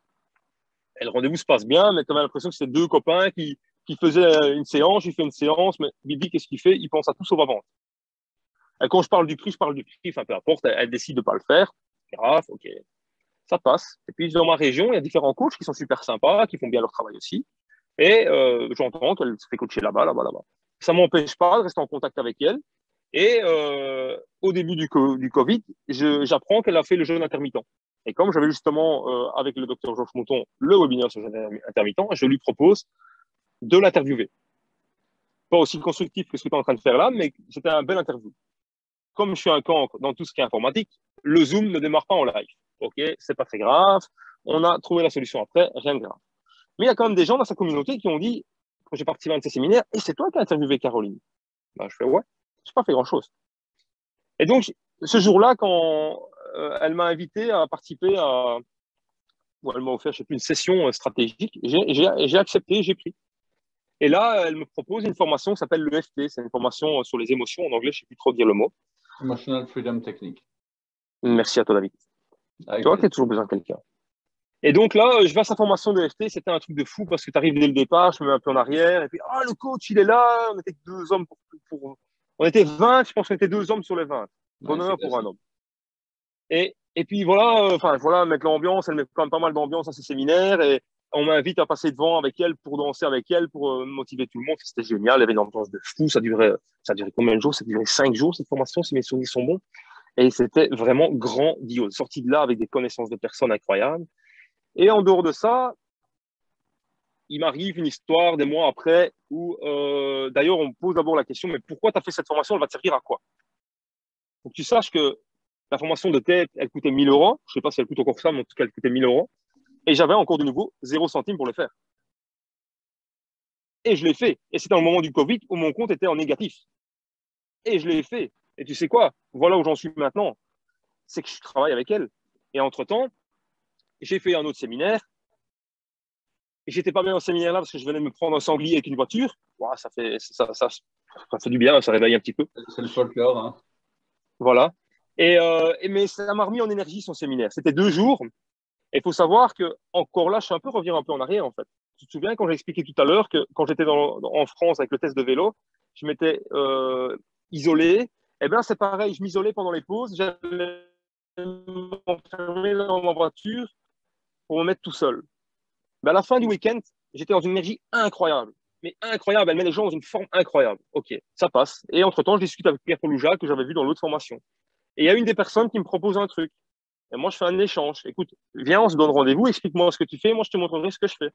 Et le rendez-vous se passe bien, mais tu as l'impression que c'est 2 copains qui faisaient une séance, il fait une séance, mais Bibi, qu'est-ce qu'il fait? Il pense à tout sauf à vendre. Et quand je parle du prix, je parle du prix, enfin peu importe, elle décide de ne pas le faire. Grave, ok, ça passe. Et puis dans ma région, il y a différents coachs qui sont super sympas, qui font bien leur travail aussi. Et j'entends qu'elle se fait coacher là-bas, là-bas, là-bas. Ça ne m'empêche pas de rester en contact avec elle. Et au début du Covid, j'apprends qu'elle a fait le jeûne intermittent. Et comme j'avais justement, avec le docteur Georges Mouton, le webinaire sur le jeûne intermittent, je lui propose de l'interviewer. Pas aussi constructif que ce que tu es en train de faire là, mais c'était un bel interview. Comme je suis un cancre dans tout ce qui est informatique, le Zoom ne démarre pas en live. Ok, c'est pas très grave. On a trouvé la solution après, rien de grave. Mais il y a quand même des gens dans sa communauté qui ont dit, quand j'ai participé à un de ces séminaires, et c'est toi qui as interviewé Caroline. Ben, je fais ouais, je n'ai pas fait grand-chose. Et donc, ce jour-là, quand elle m'a invité à participer à, ou elle m'a offert, je sais plus, une session stratégique, j'ai accepté, j'ai pris. Et là, elle me propose une formation qui s'appelle l'EFT, c'est une formation sur les émotions, en anglais, je ne sais plus trop dire le mot. Emotional Freedom Technique. Merci à toi, David. Tu vois qu'il y a toujours besoin de quelqu'un. Et donc là, je vais à sa formation de FT, c'était un truc de fou parce que tu arrives dès le départ, je me mets un peu en arrière, et puis, le coach, il est là, on était que 2 hommes on était 20, je pense qu'on était 2 hommes sur les 20. Ouais, c'est Bonheur pour un classique. homme. Et puis voilà, voilà, mettre l'ambiance, elle met quand même pas mal d'ambiance à ces séminaires, et on m'invite à passer devant avec elle pour danser avec elle, pour motiver tout le monde. C'était génial, il y avait une ambiance de fou, ça durait combien de jours? Ça durait 5 jours, cette formation, si mes souvenirs sont bons. Et c'était vraiment grandiose. Sorti de là avec des connaissances de personnes incroyables. Et en dehors de ça, il m'arrive une histoire des mois après où, d'ailleurs, on me pose d'abord la question, mais pourquoi tu as fait cette formation? Elle va te servir à quoi? Faut que tu saches que la formation de tête, elle coûtait 1 000 euros. Je ne sais pas si elle coûte encore ça, mais en tout cas, elle coûtait 1 000 euros. Et j'avais encore de nouveau 0 centime pour le faire. Et je l'ai fait. Et c'était dans le moment du Covid où mon compte était en négatif. Et je l'ai fait. Et tu sais quoi? Voilà où j'en suis maintenant. C'est que je travaille avec elle. Et entre-temps, j'ai fait un autre séminaire. Et j'étais pas bien au séminaire là parce que je venais de me prendre un sanglier avec une voiture. Wow, ça fait du bien, ça réveille un petit peu. C'est le folklore, hein. Voilà. Mais ça m'a remis en énergie son séminaire. C'était 2 jours. Et il faut savoir que, encore là, je suis un peu revenir un peu en arrière, en fait. Tu te souviens quand j'ai expliqué tout à l'heure que quand j'étais en France avec le test de vélo, je m'étais isolé. Eh bien, c'est pareil, je m'isolais pendant les pauses. J'allais m'enfermer dans ma voiture pour me mettre tout seul. Mais à la fin du week-end, j'étais dans une énergie incroyable. Mais incroyable, elle met les gens dans une forme incroyable. Ok, ça passe. Et entre-temps, je discute avec Pierre Paulouja que j'avais vu dans l'autre formation. Et il y a une des personnes qui me propose un truc. Et moi, je fais un échange. Écoute, viens, on se donne rendez-vous, explique-moi ce que tu fais, moi, je te montrerai ce que je fais.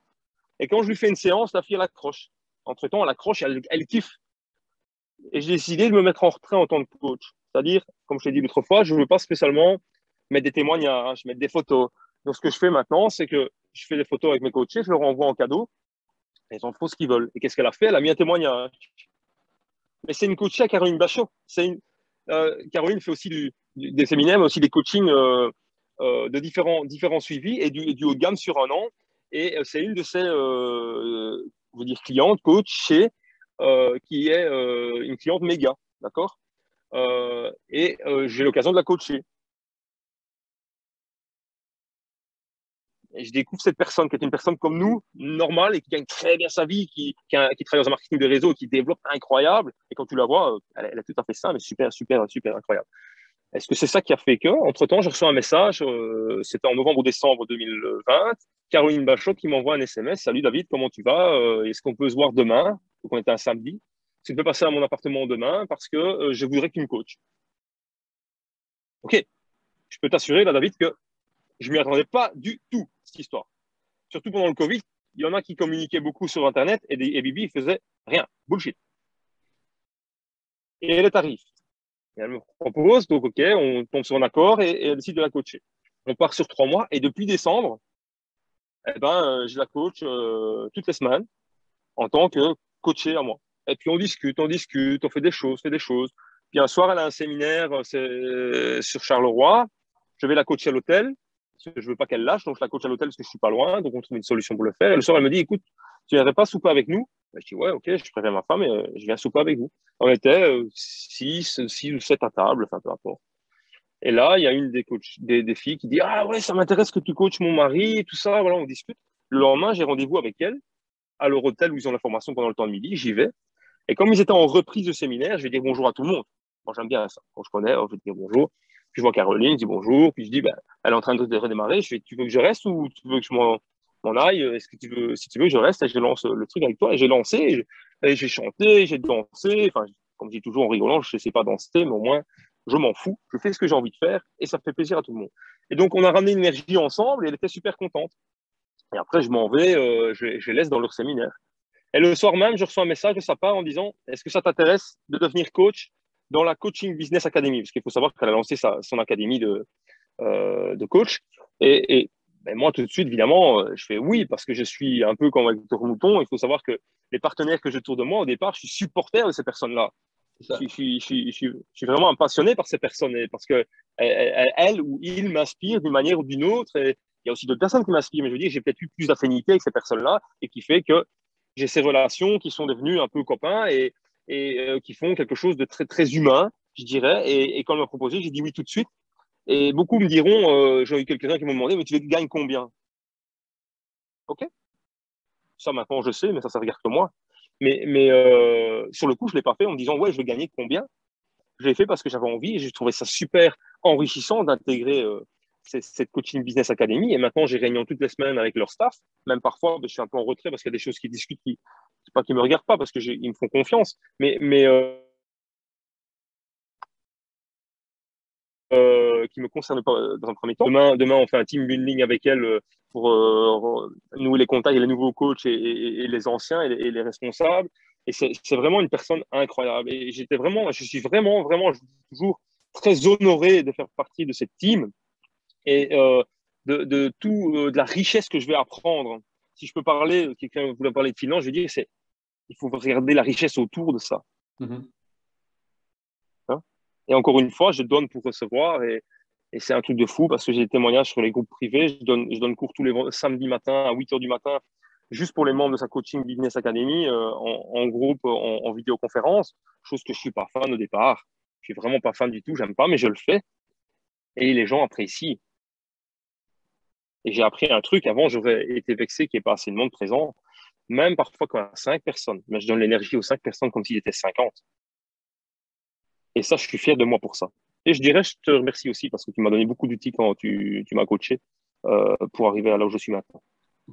Et quand je lui fais une séance, la fille, elle accroche. Entre-temps, elle accroche, elle kiffe. Et j'ai décidé de me mettre en retrait en tant que coach. C'est-à-dire, comme je l'ai dit l'autre fois, je ne veux pas spécialement mettre des témoignages, mettre des photos. Donc, ce que je fais maintenant, c'est que je fais des photos avec mes coachés, je leur envoie en cadeau, et ils en font ce qu'ils veulent. Et qu'est-ce qu'elle a fait? Elle a mis un témoignage. Mais c'est une coachée à Caroline Bachot. Caroline fait aussi des séminaires, mais aussi des coachings de différents suivis et du haut de gamme sur un an. Et c'est une de ses clientes, coach chez, qui est une cliente méga, d'accord. J'ai l'occasion de la coacher. Et je découvre cette personne qui est une personne comme nous, normale, et qui gagne très bien sa vie, qui travaille dans un marketing de réseau, qui développe incroyable. Et quand tu la vois, elle est tout à fait ça, mais super, super, super incroyable. Est-ce que c'est ça qui a fait que, entre-temps, je reçois un message, c'était en novembre ou décembre 2020, Caroline Bachot qui m'envoie un SMS. Salut David, comment tu vas? Est-ce qu'on peut se voir demain? Donc on était un samedi. Tu peux passer à mon appartement demain parce que je voudrais que tu me coaches. Ok, je peux t'assurer là, David, que je ne m'y attendais pas du tout, cette histoire. Surtout pendant le Covid, il y en a qui communiquaient beaucoup sur Internet et Bibi faisait rien, bullshit. Et elle arrive. Et elle me propose, donc ok, on tombe sur un accord et elle décide de la coacher. On part sur 3 mois et depuis décembre, je la coach toutes les semaines en tant que coaché à moi. Et puis on discute, on fait des choses. Puis un soir, elle a un séminaire sur Charleroi. Je vais la coacher à l'hôtel parce que je veux pas qu'elle lâche, donc je la coach à l'hôtel parce que je suis pas loin, donc on trouve une solution pour le faire. Et le soir, elle me dit, écoute, tu viendrais pas souper avec nous? Je dis, ouais, ok, je préviens ma femme et je viens souper avec vous. On était 6 ou 7 à table, enfin peu importe. Et là, il y a une des filles qui dit, ah ouais, ça m'intéresse que tu coaches mon mari et tout ça. Voilà, on discute. Le lendemain, j'ai rendez-vous avec elle à leur hôtel où ils ont la formation pendant le temps de midi. J'y vais. Et comme ils étaient en reprise de séminaire, je vais dire bonjour à tout le monde. Moi, j'aime bien ça. Quand je connais, je vais dire bonjour. Puis je vois Caroline, je dis bonjour. Puis je dis, ben, elle est en train de redémarrer. Je fais, tu veux que je reste ou tu veux que je m'en aille? Est-ce que tu veux, si tu veux, je reste et je lance le truc avec toi. Et j'ai lancé, et j'ai chanté, j'ai dansé. Enfin, comme je dis toujours en rigolant, je ne sais pas danser, mais au moins, je m'en fous. Je fais ce que j'ai envie de faire et ça fait plaisir à tout le monde. Et donc, on a ramené une énergie ensemble et elle était super contente. Et après, je m'en vais, je laisse dans leur séminaire. Et le soir même, je reçois un message de sa part en disant, est-ce que ça t'intéresse de devenir coach dans la Coaching Business Academy? Parce qu'il faut savoir qu'elle a lancé son académie de coach. Ben moi, tout de suite, évidemment, je fais oui, parce que je suis un peu comme avec Victor Mouton. Il faut savoir que les partenaires que je tourne de moi, au départ, je suis supporter de ces personnes-là. Je suis vraiment passionné par ces personnes parce que elles ou ils m'inspirent d'une manière ou d'une autre. Et il y a aussi d'autres personnes qui m'inspirent, mais je veux dire, j'ai peut-être eu plus d'affinité avec ces personnes-là et qui fait que j'ai ces relations qui sont devenues un peu copains et qui font quelque chose de très, très humain, je dirais. Et quand on m'a proposé, j'ai dit oui tout de suite. Et beaucoup me diront, j'ai eu quelques-uns qui m'ont demandé, mais tu gagnes combien? OK, ça maintenant je sais, mais ça regarde que moi. Mais sur le coup, je ne l'ai pas fait en me disant, ouais, je vais gagner combien? Je l'ai fait parce que j'avais envie et j'ai trouvé ça super enrichissant d'intégrer cette coaching business academy. Et maintenant, j'ai réunion toutes les semaines avec leur staff. Même parfois, je suis un peu en retrait parce qu'il y a des choses qui discutent c'est pas qu'ils me regardent pas parce qu'ils me font confiance, mais qui me concernent pas dans un premier temps. Demain, on fait un team building avec elle pour nouer les contacts et les nouveaux coachs et les anciens et les responsables. Et c'est vraiment une personne incroyable. Et je suis vraiment, je dis toujours, très honoré de faire partie de cette team et de la richesse que je vais apprendre. Si je peux parler, quelqu'un voulait parler de finance, je veux dire, il faut regarder la richesse autour de ça. Mhm. Hein. Et encore une fois, je donne pour recevoir et c'est un truc de fou parce que j'ai des témoignages sur les groupes privés. Je donne cours tous les samedis matin à 8 h du matin, juste pour les membres de sa coaching business academy, en groupe, en vidéoconférence, chose que je suis pas fan au départ. Je suis vraiment pas fan du tout, j'aime pas, mais je le fais et les gens apprécient. Et j'ai appris un truc. Avant, j'aurais été vexé qu'il n'y ait pas assez de monde présent, même parfois quand il y a 5 personnes. Mais je donne l'énergie aux 5 personnes comme s'il était 50. Et ça, je suis fier de moi pour ça. Et je dirais, je te remercie aussi parce que tu m'as donné beaucoup d'outils quand tu m'as coaché pour arriver à là où je suis maintenant.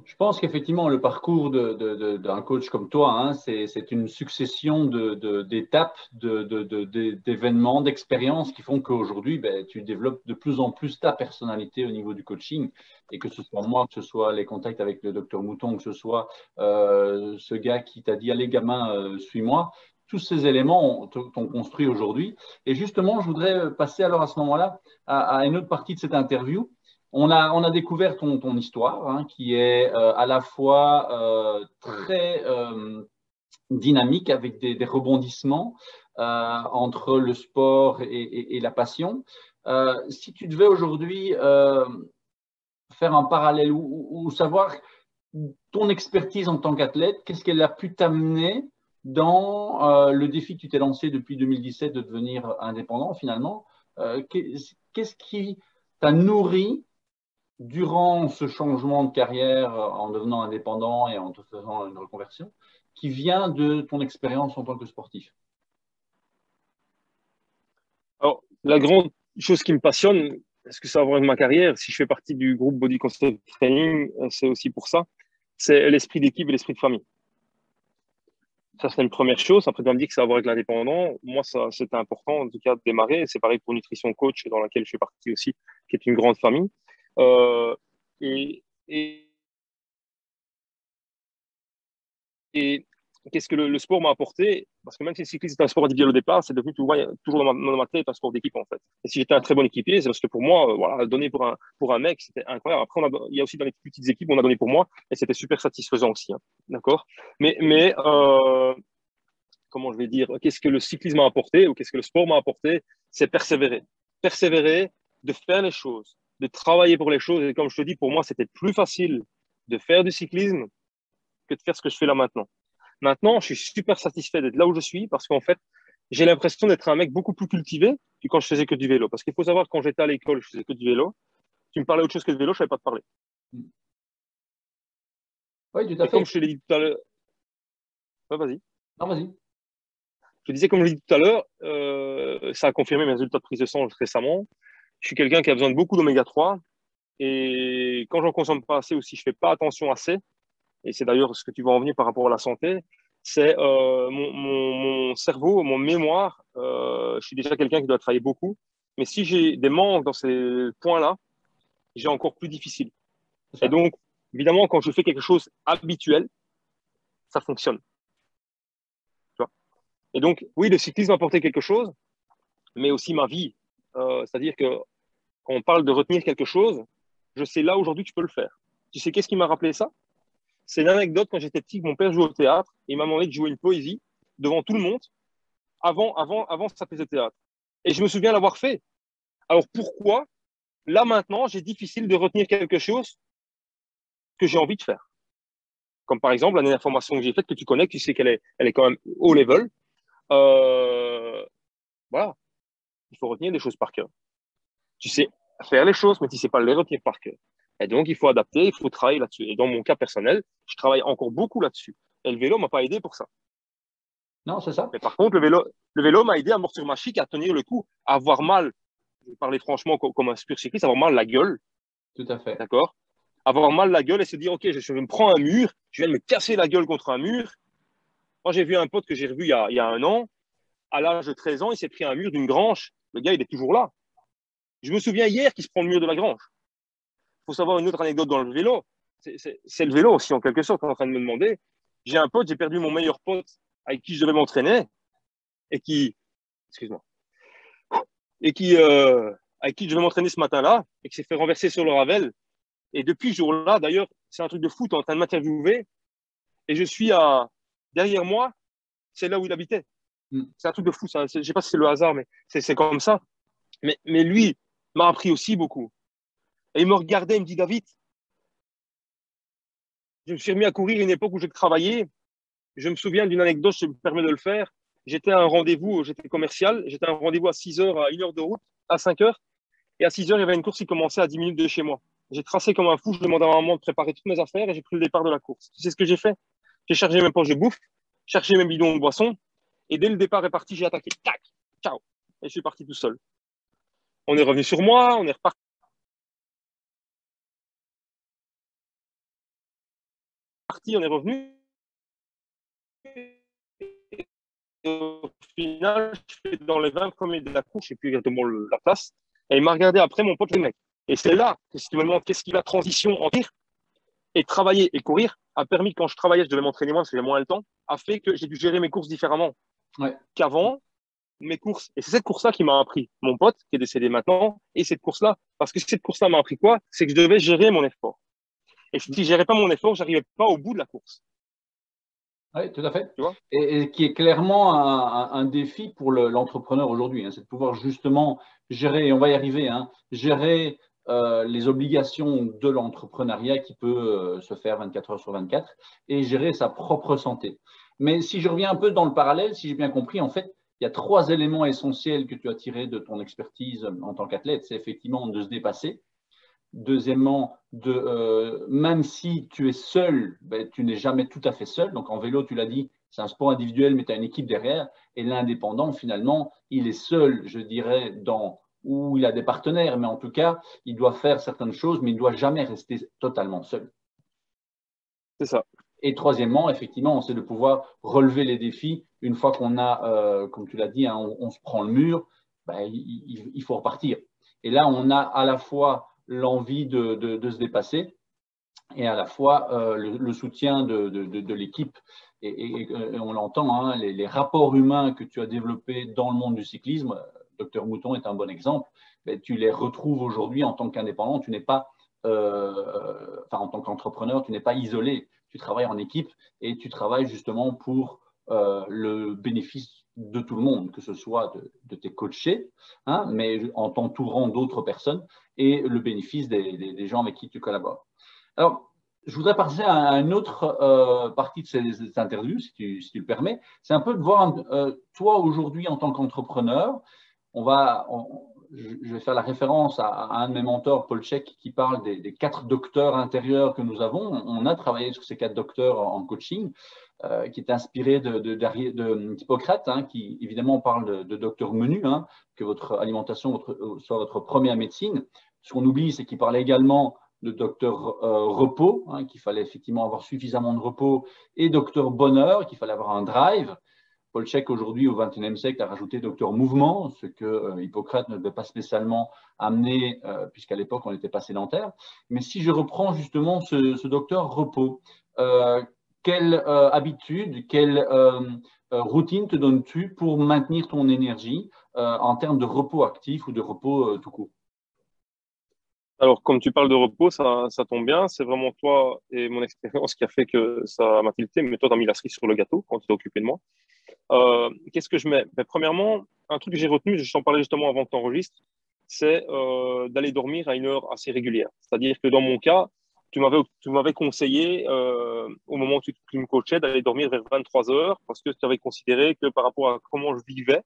Je pense qu'effectivement, le parcours d'un coach comme toi, hein, c'est une succession d'étapes, d'événements, d'expériences qui font qu'aujourd'hui, ben, tu développes de plus en plus ta personnalité au niveau du coaching. Et que ce soit moi, que ce soit les contacts avec le docteur Mouton, que ce soit ce gars qui t'a dit, allez gamin, suis-moi, tous ces éléments t'ont construit aujourd'hui. Et justement, je voudrais passer alors à ce moment-là à une autre partie de cette interview. On a découvert ton histoire, hein, qui est à la fois très dynamique, avec des rebondissements entre le sport et la passion. Si tu devais aujourd'hui faire un parallèle ou savoir ton expertise en tant qu'athlète, qu'est-ce qu'elle a pu t'amener dans le défi que tu t'es lancé depuis 2017 de devenir indépendant finalement, qu'est-ce qui t'a nourri durant ce changement de carrière en devenant indépendant et en te faisant une reconversion, qui vient de ton expérience en tant que sportif? Alors, la grande chose qui me passionne, est-ce que ça va avoir avec ma carrière? Si je fais partie du groupe Body Concept Training, c'est aussi pour ça. C'est l'esprit d'équipe et l'esprit de famille. Ça, c'est une première chose. Après, tu vas me dire que ça va avoir avec l'indépendant. Moi, ça, c'était important, en tout cas, de démarrer. C'est pareil pour Nutrition Coach, dans laquelle je fais partie aussi, qui est une grande famille. Euh, et, et, et qu'est-ce que le sport m'a apporté? Parce que même si le cyclisme est un sport individuel au départ, c'est devenu toujours dans ma tête un sport d'équipe, en fait. Et si j'étais un très bon équipier, c'est parce que pour moi, voilà, donner pour un mec, c'était incroyable. Après, il y a aussi dans les petites équipes, on a donné pour moi, et c'était super satisfaisant aussi. Hein. D'accord? Mais comment je vais dire, qu'est-ce que le cyclisme m'a apporté ou qu'est-ce que le sport m'a apporté? C'est persévérer. Persévérer, de faire les choses, de travailler pour les choses. Et comme je te dis, pour moi, c'était plus facile de faire du cyclisme que de faire ce que je fais là maintenant. Maintenant, je suis super satisfait d'être là où je suis parce qu'en fait, j'ai l'impression d'être un mec beaucoup plus cultivé que quand je faisais que du vélo. Parce qu'il faut savoir que quand j'étais à l'école, je faisais que du vélo. Tu me parlais autre chose que de vélo, je ne savais pas te parler. Oui, tout à Et comme fait. je te l'ai dit tout à l'heure, ouais, vas-y. Non, vas-y. Je disais, comme je l'ai dit tout à l'heure, ça a confirmé mes résultats de prise de sang récemment. Je suis quelqu'un qui a besoin de beaucoup d'oméga 3 et quand j'en consomme pas assez ou si je fais pas attention assez, et c'est d'ailleurs ce que tu vas en venir par rapport à la santé, c'est mon cerveau, mon mémoire. Je suis déjà quelqu'un qui doit travailler beaucoup, mais si j'ai des manques dans ces points-là, j'ai encore plus difficile. C'est Et ça. donc, évidemment, quand je fais quelque chose habituel, ça fonctionne. Tu vois. Et donc, oui, le cyclisme a apporté quelque chose, mais aussi ma vie. C'est-à-dire que quand on parle de retenir quelque chose, je sais là aujourd'hui que je peux le faire. Tu sais qu'est-ce qui m'a rappelé ça? C'est une anecdote quand j'étais petit, mon père jouait au théâtre et il m'a demandé de jouer une poésie devant tout le monde avant sa pièce de théâtre. Et je me souviens l'avoir fait. Alors pourquoi, là maintenant, j'ai difficile de retenir quelque chose que j'ai envie de faire? Comme par exemple la dernière formation que j'ai faite, que tu connais, que tu sais elle est quand même haut level. Voilà, il faut retenir des choses par cœur. Tu sais faire les choses, mais tu ne sais pas les retenir par cœur. Et donc, il faut adapter, il faut travailler là-dessus. Et dans mon cas personnel, je travaille encore beaucoup là-dessus. Et le vélo ne m'a pas aidé pour ça. Non, c'est ça. Mais par contre, le vélo m'a aidé à amortir ma chic, à tenir le coup, à avoir mal, je vais parler franchement comme un pur cycliste, avoir mal la gueule, Tout à fait. d'accord? Avoir mal la gueule et se dire, OK, je me prends un mur, je viens de me casser la gueule contre un mur. Moi, j'ai vu un pote que j'ai revu il y a un an, à l'âge de 13 ans, il s'est pris un mur d'une grange. Le gars, il est toujours là. Je me souviens hier qu'il se prend le mur de la grange. Il faut savoir une autre anecdote dans le vélo. C'est le vélo aussi, en quelque sorte, qu'on est en train de me demander. J'ai un pote, j'ai perdu mon meilleur pote avec qui je devais m'entraîner et qui, excuse-moi, et qui, avec qui je devais m'entraîner ce matin-là et qui s'est fait renverser sur le Ravel. Et depuis ce jour-là, d'ailleurs, c'est un truc de fou, tu es en train de m'interviewer et je suis derrière moi, c'est là où il habitait. Mm. C'est un truc de fou, ça. Je ne sais pas si c'est le hasard, mais c'est comme ça. Mais lui m'a appris aussi beaucoup. Et il me regardait, il me dit, David, je me suis remis à courir à une époque où je travaillais. Je me souviens d'une anecdote, je me permets de le faire. J'étais à un rendez-vous, j'étais commercial, j'étais à un rendez-vous à 6 heures, à 1 heure de route, à 5 heures. Et à 6 heures, il y avait une course qui commençait à 10 minutes de chez moi. J'ai tracé comme un fou, je demandais à ma maman de préparer toutes mes affaires et j'ai pris le départ de la course. Tu sais ce que j'ai fait? J'ai chargé mes poches de bouffe, chargé mes bidons de boisson et dès le départ est parti, j'ai attaqué. Tac, ciao. Et je suis parti tout seul. On est revenu sur moi, on est reparti, on est revenu. Et au final, je fais dans les 20 premiers de la course, je ne sais plus exactement la place. Et il m'a regardé après, mon pote, le mec. Et c'est là que si tu me demandes qu'est-ce qui la transition en tir et travailler et courir a permis, quand je travaillais, je devais m'entraîner moins parce que j'avais moins le temps, a fait que j'ai dû gérer mes courses différemment Ouais. qu'avant mes courses. Et c'est cette course-là qui m'a appris, mon pote, qui est décédé maintenant, et cette course-là. Parce que cette course-là m'a appris quoi? C'est que je devais gérer mon effort. Et si je ne gérais pas mon effort, je n'arrivais pas au bout de la course. Oui, tout à fait. Tu vois? Et qui est clairement un défi pour l'entrepreneur aujourd'hui, hein, c'est de pouvoir justement gérer, et on va y arriver, hein, gérer les obligations de l'entrepreneuriat qui peut se faire 24 heures sur 24 et gérer sa propre santé. Mais si je reviens un peu dans le parallèle, si j'ai bien compris, en fait, il y a trois éléments essentiels que tu as tirés de ton expertise en tant qu'athlète. C'est effectivement de se dépasser. Deuxièmement, même si tu es seul, ben, tu n'es jamais tout à fait seul. Donc en vélo, tu l'as dit, c'est un sport individuel, mais tu as une équipe derrière. Et l'indépendant, finalement, il est seul, je dirais, où il a des partenaires, mais en tout cas, il doit faire certaines choses, mais il ne doit jamais rester totalement seul. C'est ça. Et troisièmement, effectivement, c'est de pouvoir relever les défis. Une fois qu'on a, comme tu l'as dit, hein, on se prend le mur, ben, il faut repartir. Et là, on a à la fois l'envie de se dépasser et à la fois le soutien de l'équipe. Et on l'entend, hein, les rapports humains que tu as développés dans le monde du cyclisme, Docteur Mouton est un bon exemple, mais tu les retrouves aujourd'hui en tant qu'indépendant. Tu n'es pas, en tant qu'entrepreneur, tu n'es pas isolé. Tu travailles en équipe et tu travailles justement pour le bénéfice de tout le monde, que ce soit de tes coachés, hein, mais en t'entourant d'autres personnes et le bénéfice des gens avec qui tu collabores. Alors, je voudrais passer à une autre partie de cette interview, si tu le permets. C'est un peu de voir, toi aujourd'hui en tant qu'entrepreneur, je vais faire la référence à un de mes mentors, Paul Chek, qui parle des 4 docteurs intérieurs que nous avons. On a travaillé sur ces 4 docteurs en coaching, qui est inspiré d'Hippocrate, hein, qui évidemment parle de docteur menu, hein, que votre alimentation soit votre première médecine. Ce qu'on oublie, c'est qu'il parlait également de docteur repos, hein, qu'il fallait effectivement avoir suffisamment de repos, et docteur bonheur, qu'il fallait avoir un drive. Paul Chek, aujourd'hui, au XXIe siècle, a rajouté docteur mouvement, ce que Hippocrate ne devait pas spécialement amener, puisqu'à l'époque, on n'était pas sédentaire. Mais si je reprends justement ce docteur repos, quelle habitude, quelle routine te donnes-tu pour maintenir ton énergie en termes de repos actif ou de repos tout court? Alors, comme tu parles de repos, ça tombe bien. C'est vraiment toi et mon expérience qui a fait que ça m'a tilté. Mais toi, tu as mis la cerise sur le gâteau quand tu t'es occupé de moi. Qu'est-ce que je mets? Ben, premièrement, un truc que j'ai retenu, je t'en parlais justement avant que tu enregistres, c'est d'aller dormir à une heure assez régulière. C'est-à-dire que dans mon cas, tu m'avais conseillé, au moment où tu me coachais, d'aller dormir vers 23 heures parce que tu avais considéré que par rapport à comment je vivais,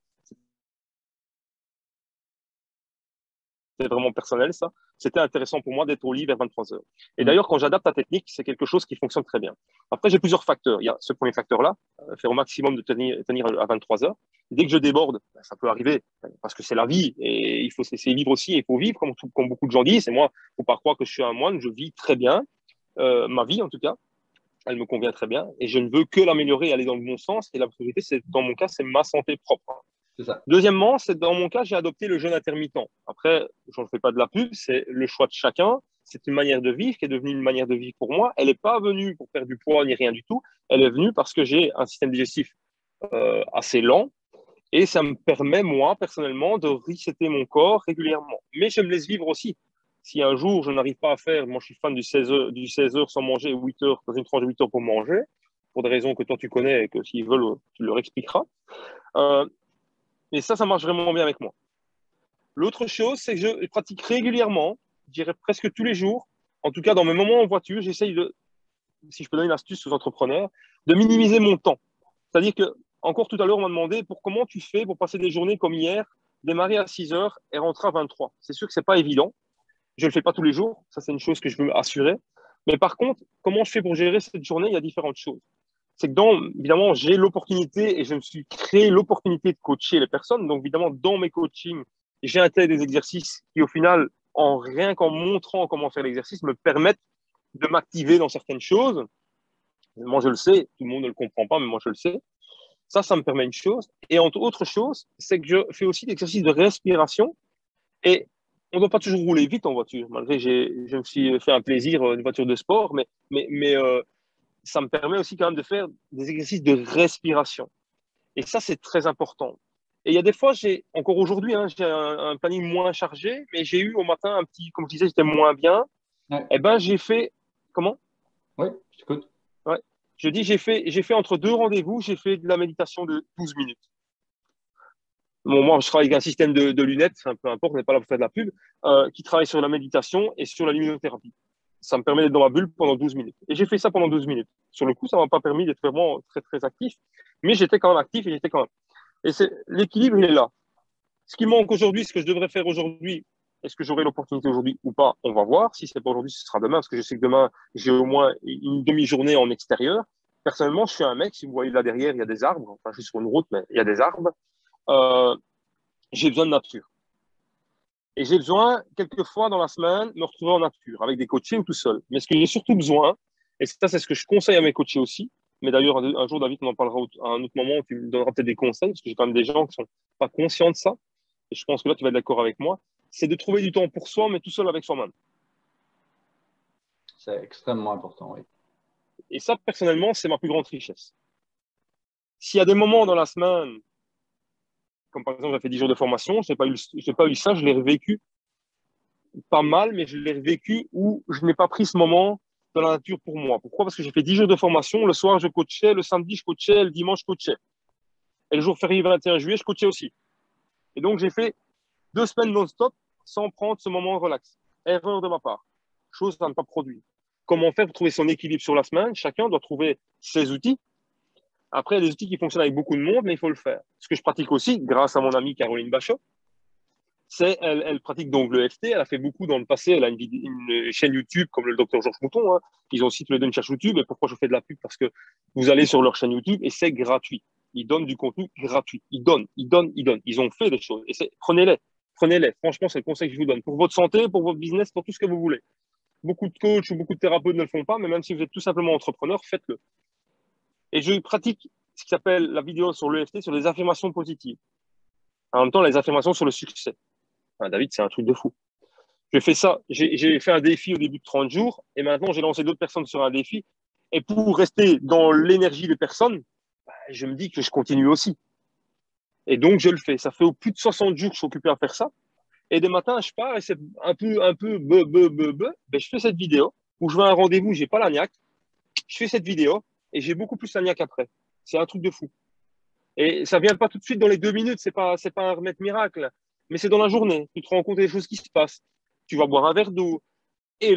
c'est vraiment personnel ça, c'était intéressant pour moi d'être au lit vers 23 heures. Et d'ailleurs, quand j'adapte la technique, c'est quelque chose qui fonctionne très bien. Après, j'ai plusieurs facteurs. Il y a ce premier facteur-là, faire au maximum de tenir à 23 heures. Dès que je déborde, ça peut arriver, parce que c'est la vie, et il faut essayer de vivre aussi, et il faut vivre, comme beaucoup de gens disent. Et moi, il ne faut pas croire que je suis un moine, je vis très bien, ma vie en tout cas, elle me convient très bien, et je ne veux que l'améliorer et aller dans le bon sens. Et la priorité, dans mon cas, c'est ma santé propre. C'est ça. Deuxièmement, c'est dans mon cas, j'ai adopté le jeûne intermittent. Après, je ne fais pas de la pub, c'est le choix de chacun. C'est une manière de vivre qui est devenue une manière de vivre pour moi. Elle n'est pas venue pour perdre du poids ni rien du tout. Elle est venue parce que j'ai un système digestif assez lent et ça me permet, moi, personnellement, de resetter mon corps régulièrement. Mais je me laisse vivre aussi. Si un jour, je n'arrive pas à faire, moi, je suis fan du 16 heures sans manger, 8 heures, dans une tranche de 8 heures pour manger, pour des raisons que toi, tu connais et que s'ils veulent, tu leur expliqueras. Et ça marche vraiment bien avec moi. L'autre chose, c'est que je pratique régulièrement, je dirais presque tous les jours. En tout cas, dans mes moments en voiture, j'essaye de, si je peux donner une astuce aux entrepreneurs, de minimiser mon temps. C'est-à-dire que, encore tout à l'heure, on m'a demandé comment tu fais pour passer des journées comme hier, démarrer à 6 heures et rentrer à 23. C'est sûr que ce n'est pas évident. Je ne le fais pas tous les jours. Ça, c'est une chose que je veux assurer. Mais par contre, comment je fais pour gérer cette journée? Il y a différentes choses. C'est que évidemment, j'ai l'opportunité et je me suis créé l'opportunité de coacher les personnes. Donc, évidemment, dans mes coachings, j'ai intégré des exercices qui, au final, rien qu'en montrant comment faire l'exercice, me permettent de m'activer dans certaines choses. Moi, je le sais, tout le monde ne le comprend pas, mais moi, je le sais. Ça me permet une chose. Et entre autres choses, c'est que je fais aussi des exercices de respiration. Et on ne doit pas toujours rouler vite en voiture, malgré que je me suis fait un plaisir, une voiture de sport, mais ça me permet aussi quand même de faire des exercices de respiration. Et ça, c'est très important. Et il y a des fois, encore aujourd'hui, j'ai un planning moins chargé, mais j'ai eu au matin un petit, comme je disais, j'étais moins bien. Ouais. Eh ben, j'ai fait, comment? Oui, je t'écoute. Ouais. Je dis, j'ai fait entre deux rendez-vous, j'ai fait de la méditation de 12 minutes. Bon, moi, je travaille avec un système de lunettes, peu importe, on n'est pas là pour faire de la pub, qui travaille sur la méditation et sur la luminothérapie. Ça me permet d'être dans ma bulle pendant 12 minutes. Et j'ai fait ça pendant 12 minutes. Sur le coup, ça ne m'a pas permis d'être vraiment très, très actif, mais j'étais quand même actif et j'étais quand même. Et l'équilibre, il est là. Ce qui manque aujourd'hui, ce que je devrais faire aujourd'hui, est-ce que j'aurai l'opportunité aujourd'hui ou pas? On va voir. Si ce n'est pas aujourd'hui, ce sera demain, parce que je sais que demain, j'ai au moins une demi-journée en extérieur. Personnellement, je suis un mec, si vous voyez là derrière, il y a des arbres. Enfin, je suis sur une route, mais il y a des arbres. J'ai besoin de nature. Et j'ai besoin, quelques fois dans la semaine, de me retrouver en nature, avec des coachés ou tout seul. Mais ce que j'ai surtout besoin, et ça, c'est ce que je conseille à mes coachés aussi, mais d'ailleurs, un jour, David, on en parlera à un autre moment, tu me donneras peut-être des conseils, parce que j'ai quand même des gens qui ne sont pas conscients de ça, et je pense que là, tu vas être d'accord avec moi, c'est de trouver du temps pour soi, mais tout seul avec soi-même. C'est extrêmement important, oui. Et ça, personnellement, c'est ma plus grande richesse. S'il y a des moments dans la semaine, comme par exemple, j'ai fait 10 jours de formation, je n'ai pas eu ça, je l'ai revécu pas mal, mais je l'ai vécu où je n'ai pas pris ce moment dans la nature pour moi. Pourquoi? Parce que j'ai fait 10 jours de formation. Le soir, je coachais. Le samedi, je coachais. Le dimanche, je coachais. Et le jour férié 21 juillet, je coachais aussi. Et donc, j'ai fait 2 semaines non-stop sans prendre ce moment relax. Erreur de ma part. Chose à ne pas produire. Comment faire pour trouver son équilibre sur la semaine? Chacun doit trouver ses outils. Après, il y a des outils qui fonctionnent avec beaucoup de monde, mais il faut le faire. Ce que je pratique aussi, grâce à mon amie Caroline Bachot, elle pratique donc le FT. Elle a fait beaucoup dans le passé. Elle a une chaîne YouTube comme le docteur Georges Mouton. Hein. Ils ont aussi tous les deux une chaîne YouTube. Et pourquoi je fais de la pub? Parce que vous allez sur leur chaîne YouTube et c'est gratuit. Ils donnent du contenu gratuit. Ils donnent. Ils ont fait des choses. Et prenez-les. Prenez-les. Franchement, c'est le conseil que je vous donne. Pour votre santé, pour votre business, pour tout ce que vous voulez. Beaucoup de coachs ou beaucoup de thérapeutes ne le font pas, mais même si vous êtes tout simplement entrepreneur, faites-le. Et je pratique ce qui s'appelle la vidéo sur l'EFT, sur les affirmations positives. En même temps, les affirmations sur le succès. Enfin, David, c'est un truc de fou. J'ai fait ça, j'ai fait un défi au début de 30 jours et maintenant j'ai lancé d'autres personnes sur un défi. Et pour rester dans l'énergie des personnes, je me dis que je continue aussi. Et donc je le fais. Ça fait au plus de 60 jours que je suis occupé à faire ça. Et des matins, je pars et c'est un peu ben, je fais cette vidéo où je vais à un rendez-vous, j'ai pas la niaque. Je fais cette vidéo et j'ai beaucoup plus la niaque après. C'est un truc de fou. Et ça vient pas tout de suite dans les 2 minutes, c'est pas un remède miracle, mais c'est dans la journée. Tu te rends compte des choses qui se passent. Tu vas boire un verre d'eau. Et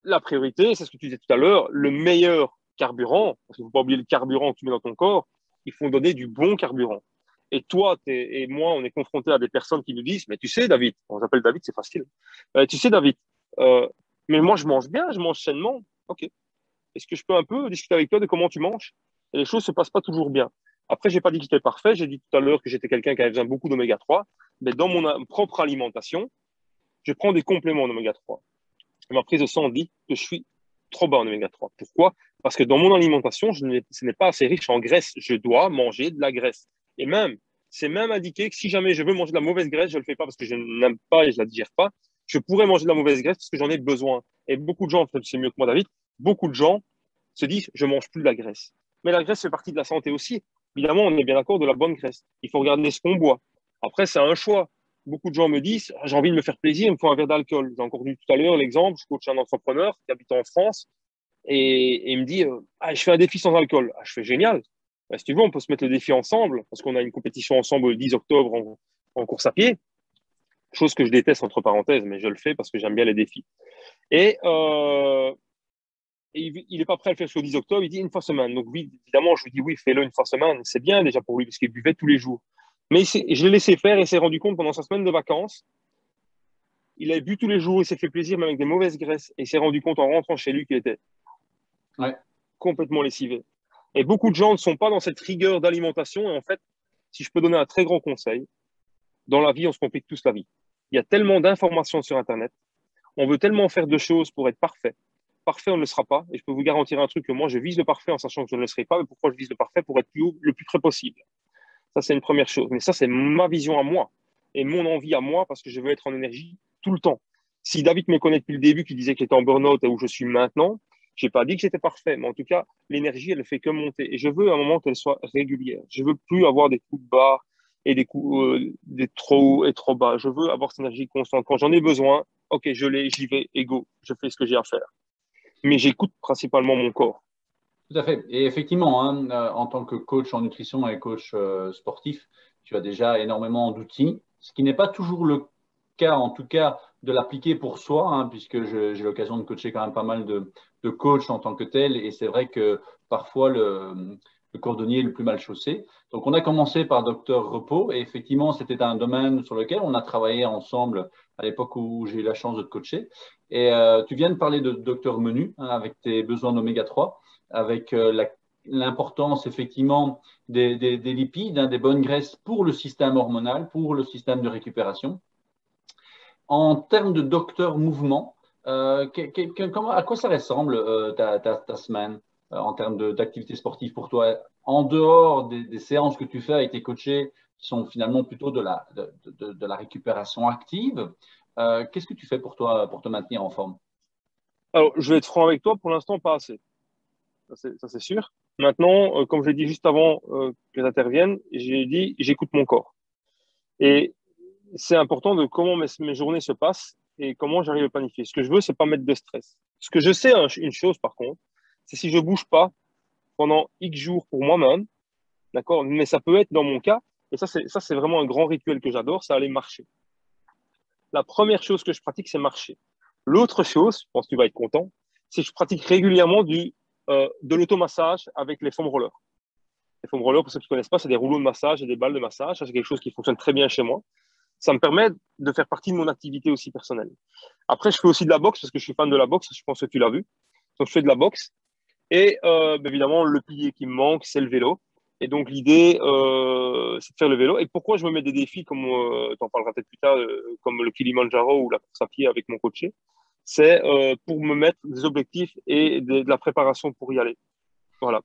la priorité, c'est ce que tu disais tout à l'heure, le meilleur carburant, parce qu'il ne faut pas oublier le carburant que tu mets dans ton corps, il faut donner du bon carburant. Et toi et moi, on est confrontés à des personnes qui nous disent, mais tu sais, David, on s'appelle David, c'est facile. Tu sais, David, euh, mais moi, je mange bien, je mange sainement. OK. Est-ce que je peux un peu discuter avec toi de comment tu manges? Et les choses se passent pas toujours bien. Après, j'ai pas dit que j'étais parfait. J'ai dit tout à l'heure que j'étais quelqu'un qui avait besoin beaucoup d'oméga 3. Mais dans mon propre alimentation, je prends des compléments en oméga 3. Et ma prise de sang dit que je suis trop bas en oméga 3. Pourquoi? Parce que dans mon alimentation, ce n'est pas assez riche en graisse. Je dois manger de la graisse. Et même, c'est même indiqué que si jamais je veux manger de la mauvaise graisse, je ne le fais pas parce que je n'aime pas et je ne la digère pas. Je pourrais manger de la mauvaise graisse parce que j'en ai besoin. Et beaucoup de gens, c'est mieux que moi, David, beaucoup de gens se disent, je ne mange plus de la graisse. Mais la graisse fait partie de la santé aussi. Évidemment, on est bien d'accord de la bonne graisse. Il faut regarder ce qu'on boit. Après, c'est un choix. Beaucoup de gens me disent, j'ai envie de me faire plaisir, il me faut un verre d'alcool. J'ai encore vu tout à l'heure l'exemple, je coach un entrepreneur qui habite en France et il me dit, je fais un défi sans alcool. Je fais génial. Si tu veux, on peut se mettre le défi ensemble parce qu'on a une compétition ensemble le 10 octobre en course à pied. Chose que je déteste entre parenthèses, mais je le fais parce que j'aime bien les défis. Et, il n'est pas prêt à le faire jusqu'au 10 octobre, il dit une fois semaine. Donc oui, évidemment, je lui dis oui, fais-le une fois semaine. C'est bien déjà pour lui parce qu'il buvait tous les jours. Mais je l'ai laissé faire et s'est rendu compte pendant sa semaine de vacances. Il a bu tous les jours, il s'est fait plaisir, même avec des mauvaises graisses. Et il s'est rendu compte en rentrant chez lui qu'il était complètement lessivé. Et beaucoup de gens ne sont pas dans cette rigueur d'alimentation. Et en fait, si je peux donner un très grand conseil, dans la vie, on se complique tous la vie. Il y a tellement d'informations sur Internet. On veut tellement faire de choses pour être parfait. Parfait, on ne le sera pas. Et je peux vous garantir un truc que moi, je vise le parfait en sachant que je ne le serai pas. Mais pourquoi je vise le parfait? Pour être le plus près possible. Ça, c'est une première chose. Mais ça, c'est ma vision à moi et mon envie à moi parce que je veux être en énergie tout le temps. Si David me connaît depuis le début, qui disait qu'il était en burn-out et où je suis maintenant, je n'ai pas dit que j'étais parfait. Mais en tout cas, l'énergie, elle ne fait que monter. Et je veux à un moment qu'elle soit régulière. Je ne veux plus avoir des coups de barre et des coups des trop hauts et trop bas. Je veux avoir cette énergie constante. Quand j'en ai besoin, OK, je l'ai, j'y vais, et go, je fais ce que j'ai à faire. Mais j'écoute principalement mon corps. Tout à fait. Et effectivement, hein, en tant que coach en nutrition et coach sportif, tu as déjà énormément d'outils, ce qui n'est pas toujours le cas, en tout cas, de l'appliquer pour soi, hein, puisque j'ai l'occasion de coacher quand même pas mal de coachs en tant que tel. Et c'est vrai que parfois, le cordonnier est le plus mal chaussé. Donc, on a commencé par Docteur Repos. Et effectivement, c'était un domaine sur lequel on a travaillé ensemble à l'époque où j'ai eu la chance de te coacher. Et tu viens de parler de Docteur Menu, hein, avec tes besoins d'oméga 3 avec l'importance effectivement des lipides, hein, des bonnes graisses pour le système hormonal, pour le système de récupération. En termes de docteur mouvement, à quoi ça ressemble ta semaine en termes d'activité sportive pour toi, en dehors des séances que tu fais avec tes coachés qui sont finalement plutôt de la récupération active, qu'est-ce que tu fais pour toi pour te maintenir en forme? Alors, je vais être franc avec toi, pour l'instant, pas assez. Ça, c'est sûr. Maintenant, comme je l'ai dit juste avant que j'intervienne, j'ai dit j'écoute mon corps. Et c'est important de comment mes journées se passent et comment j'arrive à planifier. Ce que je veux, c'est pas mettre de stress. Ce que je sais, une chose par contre, c'est si je bouge pas pendant X jours pour moi-même, d'accord, mais ça peut être dans mon cas, et ça, c'est vraiment un grand rituel que j'adore, c'est aller marcher. La première chose que je pratique, c'est marcher. L'autre chose, je pense que tu vas être content, c'est que je pratique régulièrement de l'automassage avec les foam rollers. Les foam rollers, pour ceux qui ne connaissent pas, c'est des rouleaux de massage et des balles de massage. Ça, c'est quelque chose qui fonctionne très bien chez moi. Ça me permet de faire partie de mon activité aussi personnelle. Après, je fais aussi de la boxe parce que je suis fan de la boxe. Je pense que tu l'as vu. Donc, je fais de la boxe. Et évidemment, le pilier qui me manque, c'est le vélo. Et donc, l'idée, c'est de faire le vélo. Et pourquoi je me mets des défis, comme tu en parleras peut-être plus tard, comme le Kilimanjaro ou la course à pied avec mon coaché, c'est pour me mettre des objectifs et de la préparation pour y aller. Voilà.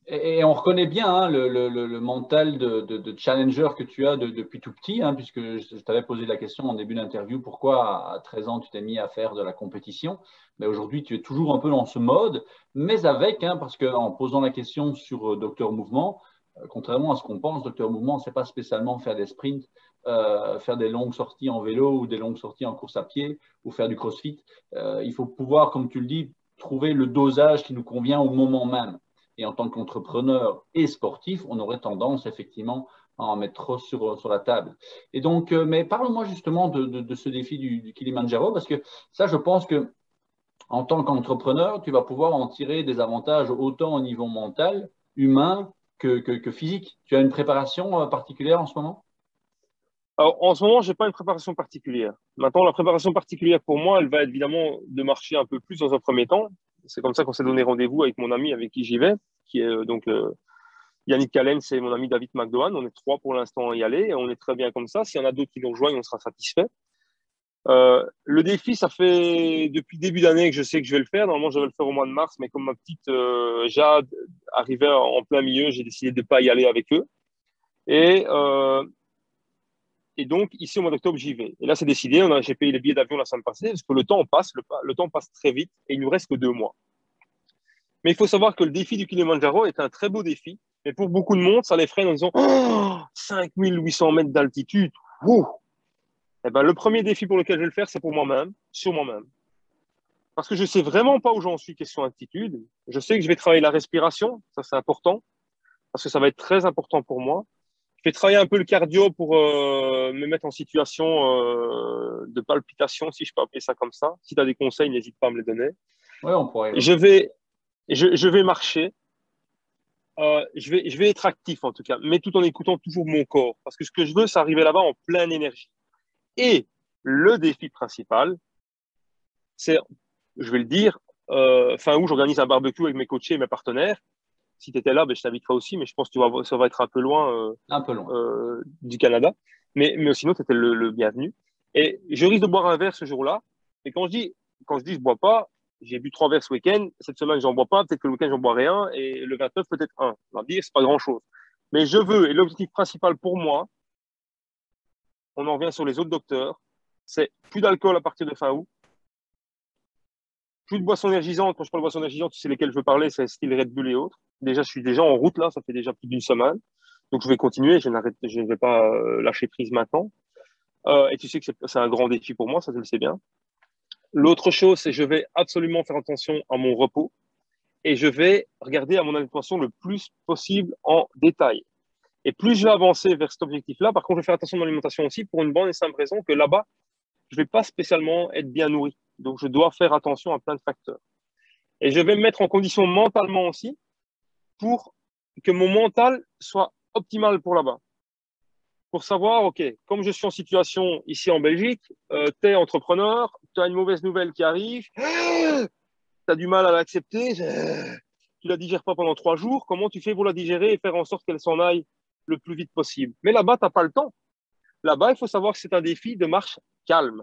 Et on reconnaît bien hein, le mental de challenger que tu as depuis tout petit, hein, puisque je t'avais posé la question en début d'interview, pourquoi à 13 ans tu t'es mis à faire de la compétition. Mais aujourd'hui, tu es toujours un peu dans ce mode, mais avec, hein, parce qu'en posant la question sur Docteur Mouvement, contrairement à ce qu'on pense, Docteur Mouvement, ce n'est pas spécialement faire des sprints, faire des longues sorties en vélo ou des longues sorties en course à pied ou faire du crossfit. Il faut pouvoir, comme tu le dis, trouver le dosage qui nous convient au moment même. Et en tant qu'entrepreneur et sportif, on aurait tendance effectivement à en mettre trop sur la table. Et donc, mais parle-moi justement de ce défi du Kilimanjaro, parce que ça, je pense que en tant qu'entrepreneur, tu vas pouvoir en tirer des avantages autant au niveau mental, humain, que physique. Tu as une préparation particulière en ce moment? Alors, en ce moment, j'ai pas une préparation particulière. Maintenant, la préparation particulière pour moi, elle va être évidemment de marcher un peu plus dans un premier temps. C'est comme ça qu'on s'est donné rendez-vous avec mon ami avec qui j'y vais, qui est Yannick Callen, c'est mon ami David McDohan. On est trois pour l'instant à y aller et on est très bien comme ça. S'il y en a d'autres qui nous rejoignent, on sera satisfait. Le défi, ça fait depuis début d'année que je sais que je vais le faire. Normalement, je vais le faire au mois de mars, mais comme ma petite Jade arrivait en plein milieu, j'ai décidé de ne pas y aller avec eux. Et, euh, et donc, ici, au mois d'octobre, j'y vais. Et là, c'est décidé. J'ai payé les billets d'avion la semaine passée parce que le temps passe, le temps passe très vite et il nous reste que 2 mois. Mais il faut savoir que le défi du Kilimanjaro est un très beau défi. Mais pour beaucoup de monde, ça les freine en disant oh, 5800 mètres d'altitude. Ouh. Eh ben, le premier défi pour lequel je vais le faire, c'est pour moi-même, sur moi-même. Parce que je ne sais vraiment pas où j'en suis question altitude. Je sais que je vais travailler la respiration, ça c'est important, parce que ça va être très important pour moi. Je vais travailler un peu le cardio pour me mettre en situation de palpitation, si je peux appeler ça comme ça. Si tu as des conseils, n'hésite pas à me les donner. Oui, on pourrait. Je vais marcher. Je vais être actif en tout cas, mais tout en écoutant toujours mon corps. Parce que ce que je veux, c'est arriver là-bas en pleine énergie. Et le défi principal, c'est, je vais le dire, fin août, j'organise un barbecue avec mes coachés et mes partenaires. Si tu étais là, ben, je t'inviterai aussi, mais je pense que ça va être un peu loin, Un peu loin. du Canada. Mais sinon, tu étais le bienvenu. Et je risque de boire un verre ce jour-là. Et quand je dis je bois pas, j'ai bu 3 verres ce week-end. Cette semaine, j'en bois pas. Peut-être que le week-end, j'en boirai un. Et le 29, peut-être un. On va dire, c'est pas grand-chose. Mais je veux, et l'objectif principal pour moi, on en revient sur les autres docteurs, c'est plus d'alcool à partir de fin août, plus de boissons énergisantes. Quand je parle de boissons énergisantes, tu sais lesquelles je veux parler, c'est style Red Bull et autres. Déjà, je suis déjà en route là, ça fait déjà plus d'une semaine. Donc, je vais continuer, je ne vais pas lâcher prise maintenant. Et tu sais que c'est un grand défi pour moi, ça, je le sais bien. L'autre chose, c'est que je vais absolument faire attention à mon repos et je vais regarder à mon alimentation le plus possible en détail. Et plus je vais avancer vers cet objectif-là, par contre, je vais faire attention à mon alimentation aussi pour une bonne et simple raison que là-bas, je ne vais pas spécialement être bien nourri. Donc, je dois faire attention à plein de facteurs. Et je vais me mettre en condition mentalement aussi pour que mon mental soit optimal pour là-bas. Pour savoir, OK, comme je suis en situation ici en Belgique, tu es entrepreneur, tu as une mauvaise nouvelle qui arrive, tu as du mal à l'accepter, tu la digères pas pendant 3 jours, comment tu fais pour la digérer et faire en sorte qu'elle s'en aille le plus vite possible? Mais là-bas, tu n'as pas le temps. Là-bas, il faut savoir que c'est un défi de marche calme.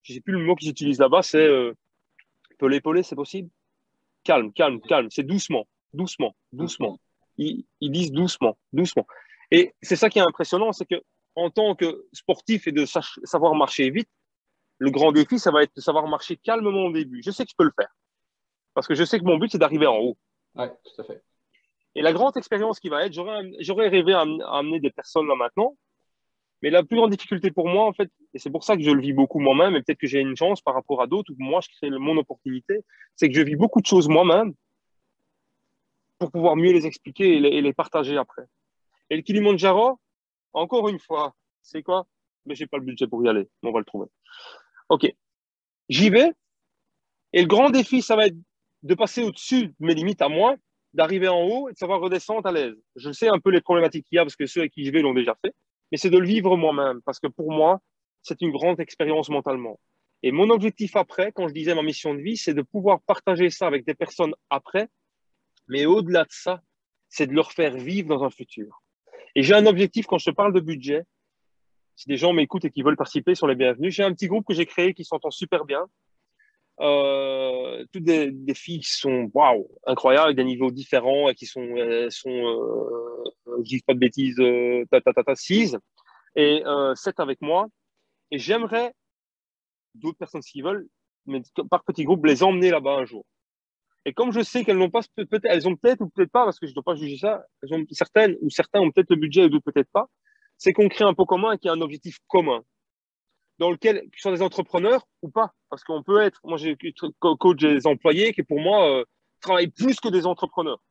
Je ne sais plus le mot qu'ils utilisent là-bas, c'est pelé, c'est possible? Calme, calme, calme. C'est doucement, doucement, doucement. Ils disent doucement, doucement. Et c'est ça qui est impressionnant, c'est que en tant que sportif et de savoir marcher vite, le grand défi, ça va être de savoir marcher calmement au début. Je sais que je peux le faire. Parce que je sais que mon but, c'est d'arriver en haut. Oui, tout à fait. Et la grande expérience qui va être, j'aurais rêvé à amener des personnes là maintenant. Mais la plus grande difficulté pour moi, en fait, et c'est pour ça que je le vis beaucoup moi-même, et peut-être que j'ai une chance par rapport à d'autres, où moi, je crée mon opportunité, c'est que je vis beaucoup de choses moi-même pour pouvoir mieux les expliquer et les partager après. Et le Kilimanjaro, encore une fois, c'est quoi? Mais j'ai pas le budget pour y aller. On va le trouver. OK. J'y vais. Et le grand défi, ça va être de passer au-dessus de mes limites à moi, d'arriver en haut et de savoir redescendre à l'aise. Je sais un peu les problématiques qu'il y a parce que ceux avec qui je vais l'ont déjà fait. Mais c'est de le vivre moi-même. Parce que pour moi, c'est une grande expérience mentalement. Et mon objectif après, quand je disais ma mission de vie, c'est de pouvoir partager ça avec des personnes après. Mais au-delà de ça, c'est de leur faire vivre dans un futur. Et j'ai un objectif quand je te parle de budget. Si des gens m'écoutent et qui veulent participer, sont les bienvenus. J'ai un petit groupe que j'ai créé qui s'entend super bien. Toutes des filles qui sont waouh, incroyables, avec des niveaux différents et qui je dis pas de bêtises, 6 et 7 avec moi. Et j'aimerais d'autres personnes qui veulent, mais par petits groupes, les emmener là-bas un jour. Et comme je sais qu'elles n'ont pas, peut-être, elles ont peut-être ou peut-être pas, parce que je ne dois pas juger ça, elles ont certaines ou certains ont peut-être le budget et d'autres peut-être pas, c'est qu'on crée un pot commun et qu'il y a un objectif commun dans lequel, qu'ils soient des entrepreneurs ou pas. Parce qu'on peut être, moi j'ai coach des employés qui pour moi travaillent plus que des entrepreneurs.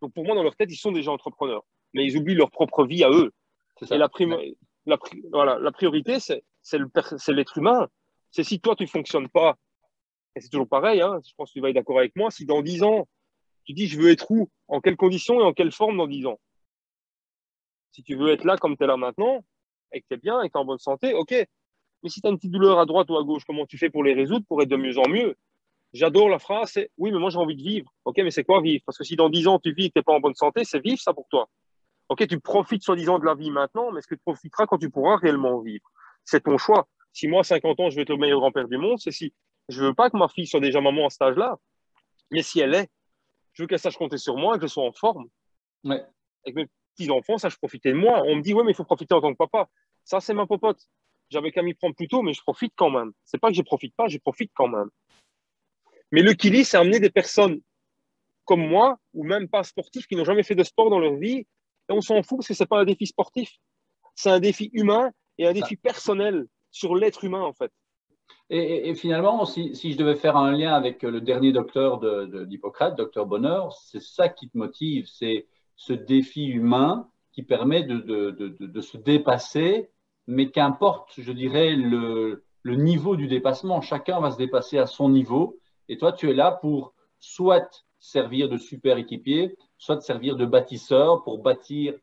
Donc pour moi, dans leur tête, ils sont déjà entrepreneurs. Mais ils oublient leur propre vie à eux. C'est ça. Et voilà, la priorité, c'est l'être humain. C'est si toi, tu ne fonctionnes pas, et c'est toujours pareil, hein, je pense que tu vas être d'accord avec moi, si dans 10 ans, tu dis je veux être où, en quelles conditions et en quelle forme dans 10 ans. Si tu veux être là comme tu es là maintenant, et que tu es bien, et que tu es en bonne santé, ok. Mais si tu as une petite douleur à droite ou à gauche, comment tu fais pour les résoudre, pour être de mieux en mieux? J'adore la phrase, c'est oui, mais moi j'ai envie de vivre. Ok, mais c'est quoi vivre? Parce que si dans 10 ans tu vis et que tu n'es pas en bonne santé, c'est vivre ça pour toi. Ok, tu profites soi-disant de la vie maintenant, mais est-ce que tu profiteras quand tu pourras réellement vivre? C'est ton choix. Si moi, à 50 ans, je veux être le meilleur grand-père du monde, c'est si je veux pas que ma fille soit déjà maman à cet âge-là, mais si elle est, je veux qu'elle sache compter sur moi et que je sois en forme. Ouais. Avec mes petits-enfants, ça, je profitais de moi. On me dit, ouais, mais il faut profiter en tant que papa. Ça, c'est ma popote. J'avais qu'à m'y prendre plus tôt, mais je profite quand même. C'est pas que je profite pas, je profite quand même. Mais le Kili, c'est amener des personnes comme moi, ou même pas sportifs, qui n'ont jamais fait de sport dans leur vie, et on s'en fout parce que c'est pas un défi sportif. C'est un défi humain et un défi personnel sur l'être humain, en fait. Et finalement, si je devais faire un lien avec le dernier docteur d'Hippocrate, docteur Bonheur, c'est ça qui te motive, c'est ce défi humain qui permet de se dépasser, mais qu'importe, je dirais, le niveau du dépassement, chacun va se dépasser à son niveau, et toi, tu es là pour soit servir de super équipier, soit servir de bâtisseur pour bâtir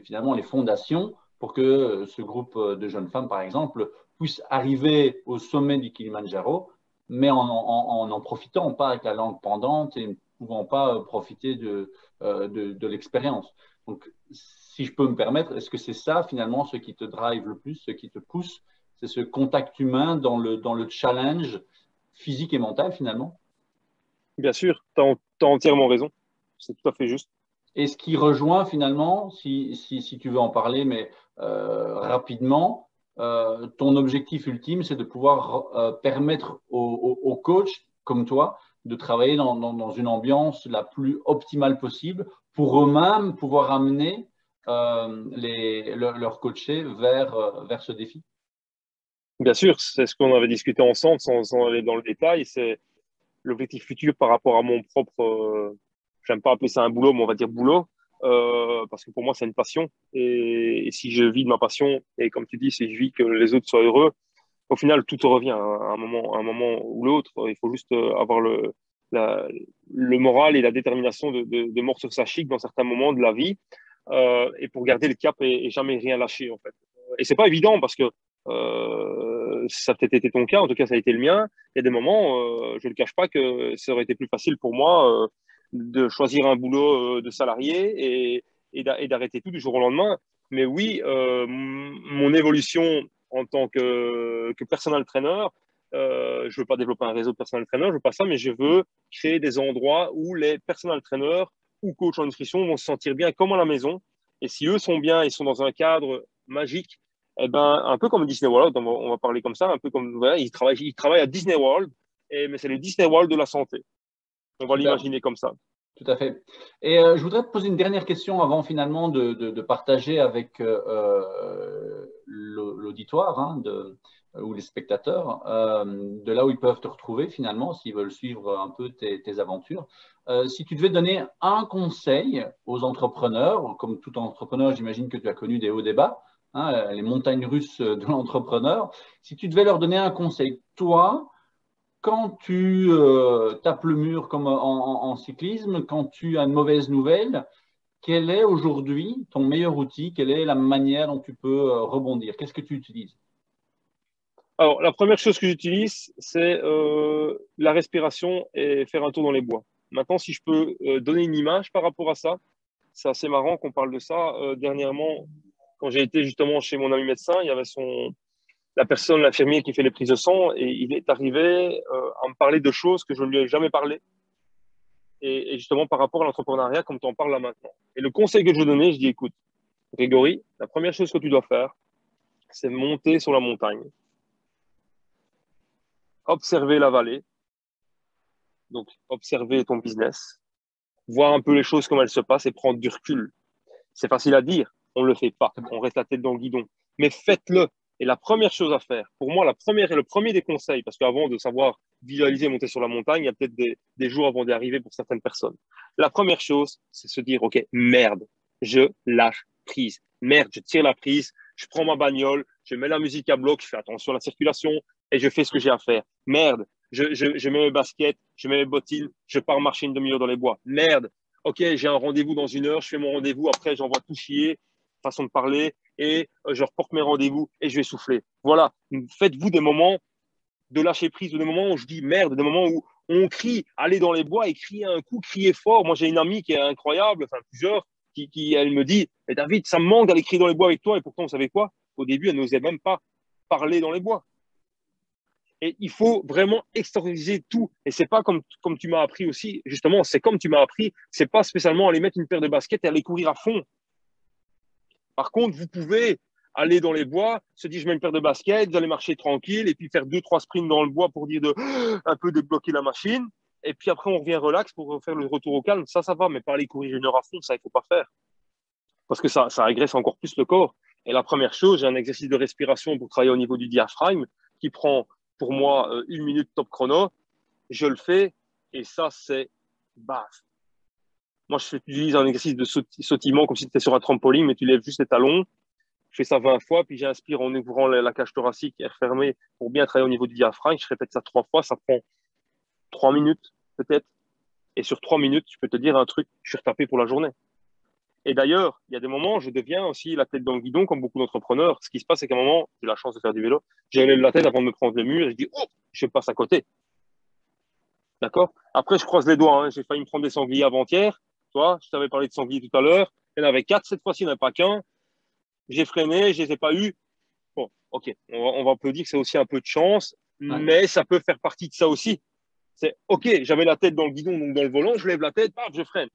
finalement les fondations pour que ce groupe de jeunes femmes, par exemple, puisse arriver au sommet du Kilimandjaro, mais en profitant, pas avec la langue pendante et ne pouvant pas profiter de l'expérience. Donc, si je peux me permettre, est-ce que c'est ça finalement ce qui te drive le plus, ce qui te pousse, c'est ce contact humain dans le challenge physique et mental finalement? Bien sûr, tu as entièrement raison. C'est tout à fait juste. Et ce qui rejoint finalement, si tu veux en parler, mais rapidement, ton objectif ultime, c'est de pouvoir permettre aux coachs comme toi de travailler dans une ambiance la plus optimale possible pour eux-mêmes pouvoir amener leurs coachés vers ce défi. Bien sûr, c'est ce qu'on avait discuté ensemble sans aller dans le détail. C'est l'objectif futur par rapport à mon propre, j'aime pas appeler ça un boulot, mais on va dire boulot, parce que pour moi, c'est une passion. Et si je vis de ma passion, et comme tu dis, si je vis que les autres soient heureux, au final, tout te revient à un moment ou l'autre. Il faut juste avoir la, le moral et la détermination de mordre sur sa chic dans certains moments de la vie, et pour garder le cap et jamais rien lâcher, en fait. Et c'est pas évident parce que ça a peut-être été ton cas, en tout cas, ça a été le mien. Il y a des moments, je ne le cache pas, que ça aurait été plus facile pour moi de choisir un boulot de salarié et d'arrêter tout du jour au lendemain. Mais oui, mon évolution en tant que personal trainer, je ne veux pas développer un réseau de personal trainer, je veux pas ça, mais je veux créer des endroits où les personal trainers ou coachs en nutrition vont se sentir bien comme à la maison. Et si eux sont bien, ils sont dans un cadre magique, eh ben, un peu comme Disney World, on va parler comme ça, un peu comme voilà, ils travaillent à Disney World, mais c'est le Disney World de la santé. On va Super. l'imaginer comme ça. Tout à fait. Et je voudrais te poser une dernière question avant finalement de partager avec l'auditoire ou les spectateurs de là où ils peuvent te retrouver finalement s'ils veulent suivre un peu tes aventures. Si tu devais donner un conseil aux entrepreneurs, comme tout entrepreneur, j'imagine que tu as connu des hauts et des bas, hein, les montagnes russes de l'entrepreneur. Si tu devais leur donner un conseil, toi, quand tu tapes le mur comme en cyclisme, quand tu as une mauvaise nouvelle, quel est aujourd'hui ton meilleur outil? Quelle est la manière dont tu peux rebondir? Qu'est-ce que tu utilises? Alors, la première chose que j'utilise, c'est la respiration et faire un tour dans les bois. Maintenant, si je peux donner une image par rapport à ça, c'est assez marrant qu'on parle de ça. Dernièrement, quand j'ai été justement chez mon ami médecin, il y avait la personne, l'infirmier qui fait les prises de sang, et il est arrivé à me parler de choses que je ne lui ai jamais parlé. Et justement, par rapport à l'entrepreneuriat, comme tu en parles là maintenant. Et le conseil que je donnais, je dis, écoute, Grégory, la première chose que tu dois faire, c'est monter sur la montagne, observer la vallée, donc observer ton business, voir un peu les choses comme elles se passent et prendre du recul. C'est facile à dire, on ne le fait pas, on reste la tête dans le guidon. Mais faites-le. Et la première chose à faire, pour moi, le premier des conseils, parce qu'avant de savoir visualiser monter sur la montagne, il y a peut-être des jours avant d'y arriver pour certaines personnes. La première chose, c'est se dire, OK, merde, je lâche prise. Merde, je tire la prise, je prends ma bagnole, je mets la musique à bloc, je fais attention à la circulation et je fais ce que j'ai à faire. Merde, je mets mes baskets, je mets mes bottines, je pars marcher une demi-heure dans les bois. Merde, OK, j'ai un rendez-vous dans une heure, je fais mon rendez-vous, après j'envoie tout chier. façon de parler et je reporte mes rendez-vous et je vais souffler. Voilà, faites-vous des moments de lâcher prise, des moments où je dis merde, des moments où on crie, aller dans les bois et crier un coup, crier fort. Moi, j'ai une amie qui est incroyable, enfin plusieurs, elle me dit, mais David, ça me manque d'aller crier dans les bois avec toi. Et pourtant, vous savez quoi? Au début, elle n'osait même pas parler dans les bois. Et il faut vraiment extérioriser tout. Et c'est pas comme tu m'as appris aussi, justement, c'est comme tu m'as appris, c'est pas spécialement aller mettre une paire de baskets et aller courir à fond. Par contre, vous pouvez aller dans les bois, se dire je mets une paire de baskets, vous allez marcher tranquille et puis faire 2-3 sprints dans le bois pour dire un peu débloquer la machine. Et puis après, on revient relax pour faire le retour au calme. Ça va, mais pas aller courir 1 heure à fond, ça, il ne faut pas faire. Parce que ça agresse encore plus le corps. Et la première chose, j'ai un exercice de respiration pour travailler au niveau du diaphragme qui prend pour moi 1 minute top chrono. Je le fais et ça, c'est baf. Moi, j'utilise un exercice de sautillement comme si tu étais sur un trampoline, mais tu lèves juste les talons. Je fais ça 20 fois, puis j'inspire en ouvrant la cage thoracique et refermée pour bien travailler au niveau du diaphragme. Je répète ça 3 fois, ça prend 3 minutes peut-être. Et sur 3 minutes, je peux te dire un truc, je suis retapé pour la journée. Et d'ailleurs, il y a des moments, je deviens aussi la tête dans le guidon, comme beaucoup d'entrepreneurs. Ce qui se passe, c'est qu'à un moment, j'ai la chance de faire du vélo, j'enlève la tête avant de me prendre le mur et je dis, oh, je passe à côté. D'accord? Après, je croise les doigts. Hein. J'ai failli me prendre des sangliers avant-hier. Toi, je t'avais parlé de sangliers tout à l'heure. Il y en avait 4. Cette fois-ci, il n'y en a pas qu'un. J'ai freiné, je ne les ai pas eus. Bon, ok. On va un peu dire que c'est aussi un peu de chance, mais ça peut faire partie de ça aussi. C'est ok, j'avais la tête dans le guidon, donc dans le volant, je lève la tête, paf, je freine.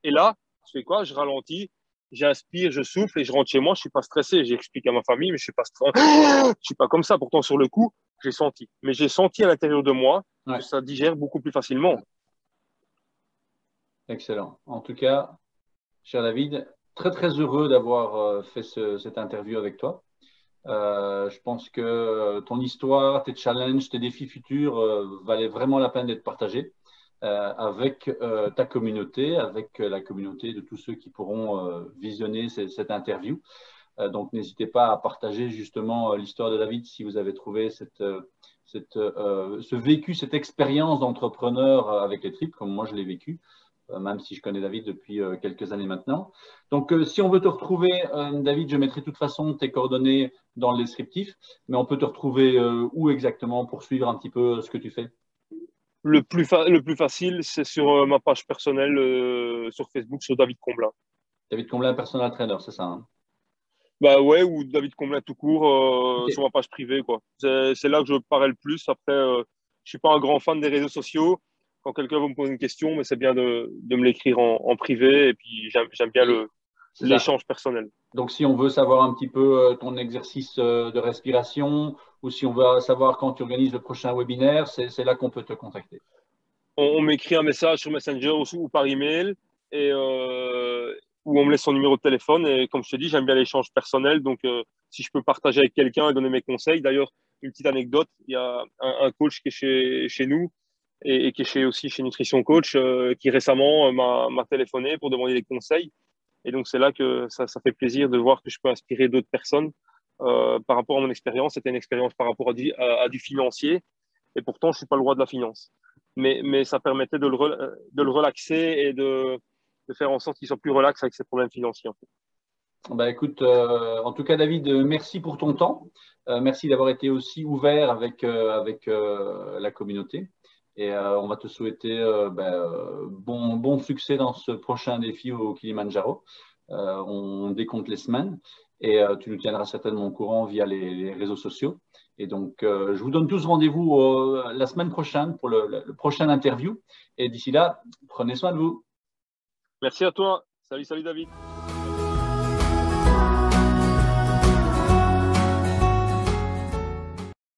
Et là, je fais quoi? Je ralentis, j'inspire, je souffle et je rentre chez moi. Je ne suis pas stressé. J'explique à ma famille, mais je ne suis pas comme ça. Pourtant, sur le coup, j'ai senti. Mais j'ai senti à l'intérieur de moi que ça digère beaucoup plus facilement. Excellent. En tout cas, cher David, très très heureux d'avoir fait cette interview avec toi. Je pense que ton histoire, tes challenges, tes défis futurs valaient vraiment la peine d'être partagés avec ta communauté, avec la communauté de tous ceux qui pourront visionner cette interview. Donc, n'hésitez pas à partager justement l'histoire de David si vous avez trouvé ce vécu, cette expérience d'entrepreneur avec les tripes, comme moi je l'ai vécu. Même si je connais David depuis quelques années maintenant. Donc, si on veut te retrouver, David, je mettrai de toute façon tes coordonnées dans le descriptif, mais on peut te retrouver où exactement pour suivre un petit peu ce que tu fais? Le plus facile, c'est sur ma page personnelle sur Facebook, sur David Comblin. David Comblin, personal trainer, c'est ça, hein? Bah ouais, ou David Comblin tout court sur ma page privée, quoi. C'est là que je parais le plus. Après, je suis pas un grand fan des réseaux sociaux. Quand quelqu'un veut me poser une question, mais c'est bien de me l'écrire en privé. Et puis, j'aime bien l'échange personnel. Donc, si on veut savoir un petit peu ton exercice de respiration ou si on veut savoir quand tu organises le prochain webinaire, c'est là qu'on peut te contacter. On m'écrit un message sur Messenger ou par email et où on me laisse son numéro de téléphone. Et comme je te dis, j'aime bien l'échange personnel. Donc, si je peux partager avec quelqu'un et donner mes conseils. D'ailleurs, une petite anecdote, il y a un coach qui est chez nous et qui est aussi chez Nutrition Coach qui récemment m'a téléphoné pour demander des conseils. Et donc, c'est là que ça fait plaisir de voir que je peux inspirer d'autres personnes par rapport à mon expérience. C'était une expérience par rapport à du financier. Et pourtant, je ne suis pas le roi de la finance. Mais ça permettait de le relaxer et de faire en sorte qu'il soit plus relax avec ses problèmes financiers. En fait. Bah, écoute, en tout cas, David, merci pour ton temps. Merci d'avoir été aussi ouvert avec la communauté. Et on va te souhaiter bon succès dans ce prochain défi au Kilimandjaro. On décompte les semaines et tu nous tiendras certainement au courant via les réseaux sociaux. Et donc, je vous donne tous rendez-vous la semaine prochaine pour le prochain interview. Et d'ici là, prenez soin de vous. Merci à toi. Salut David.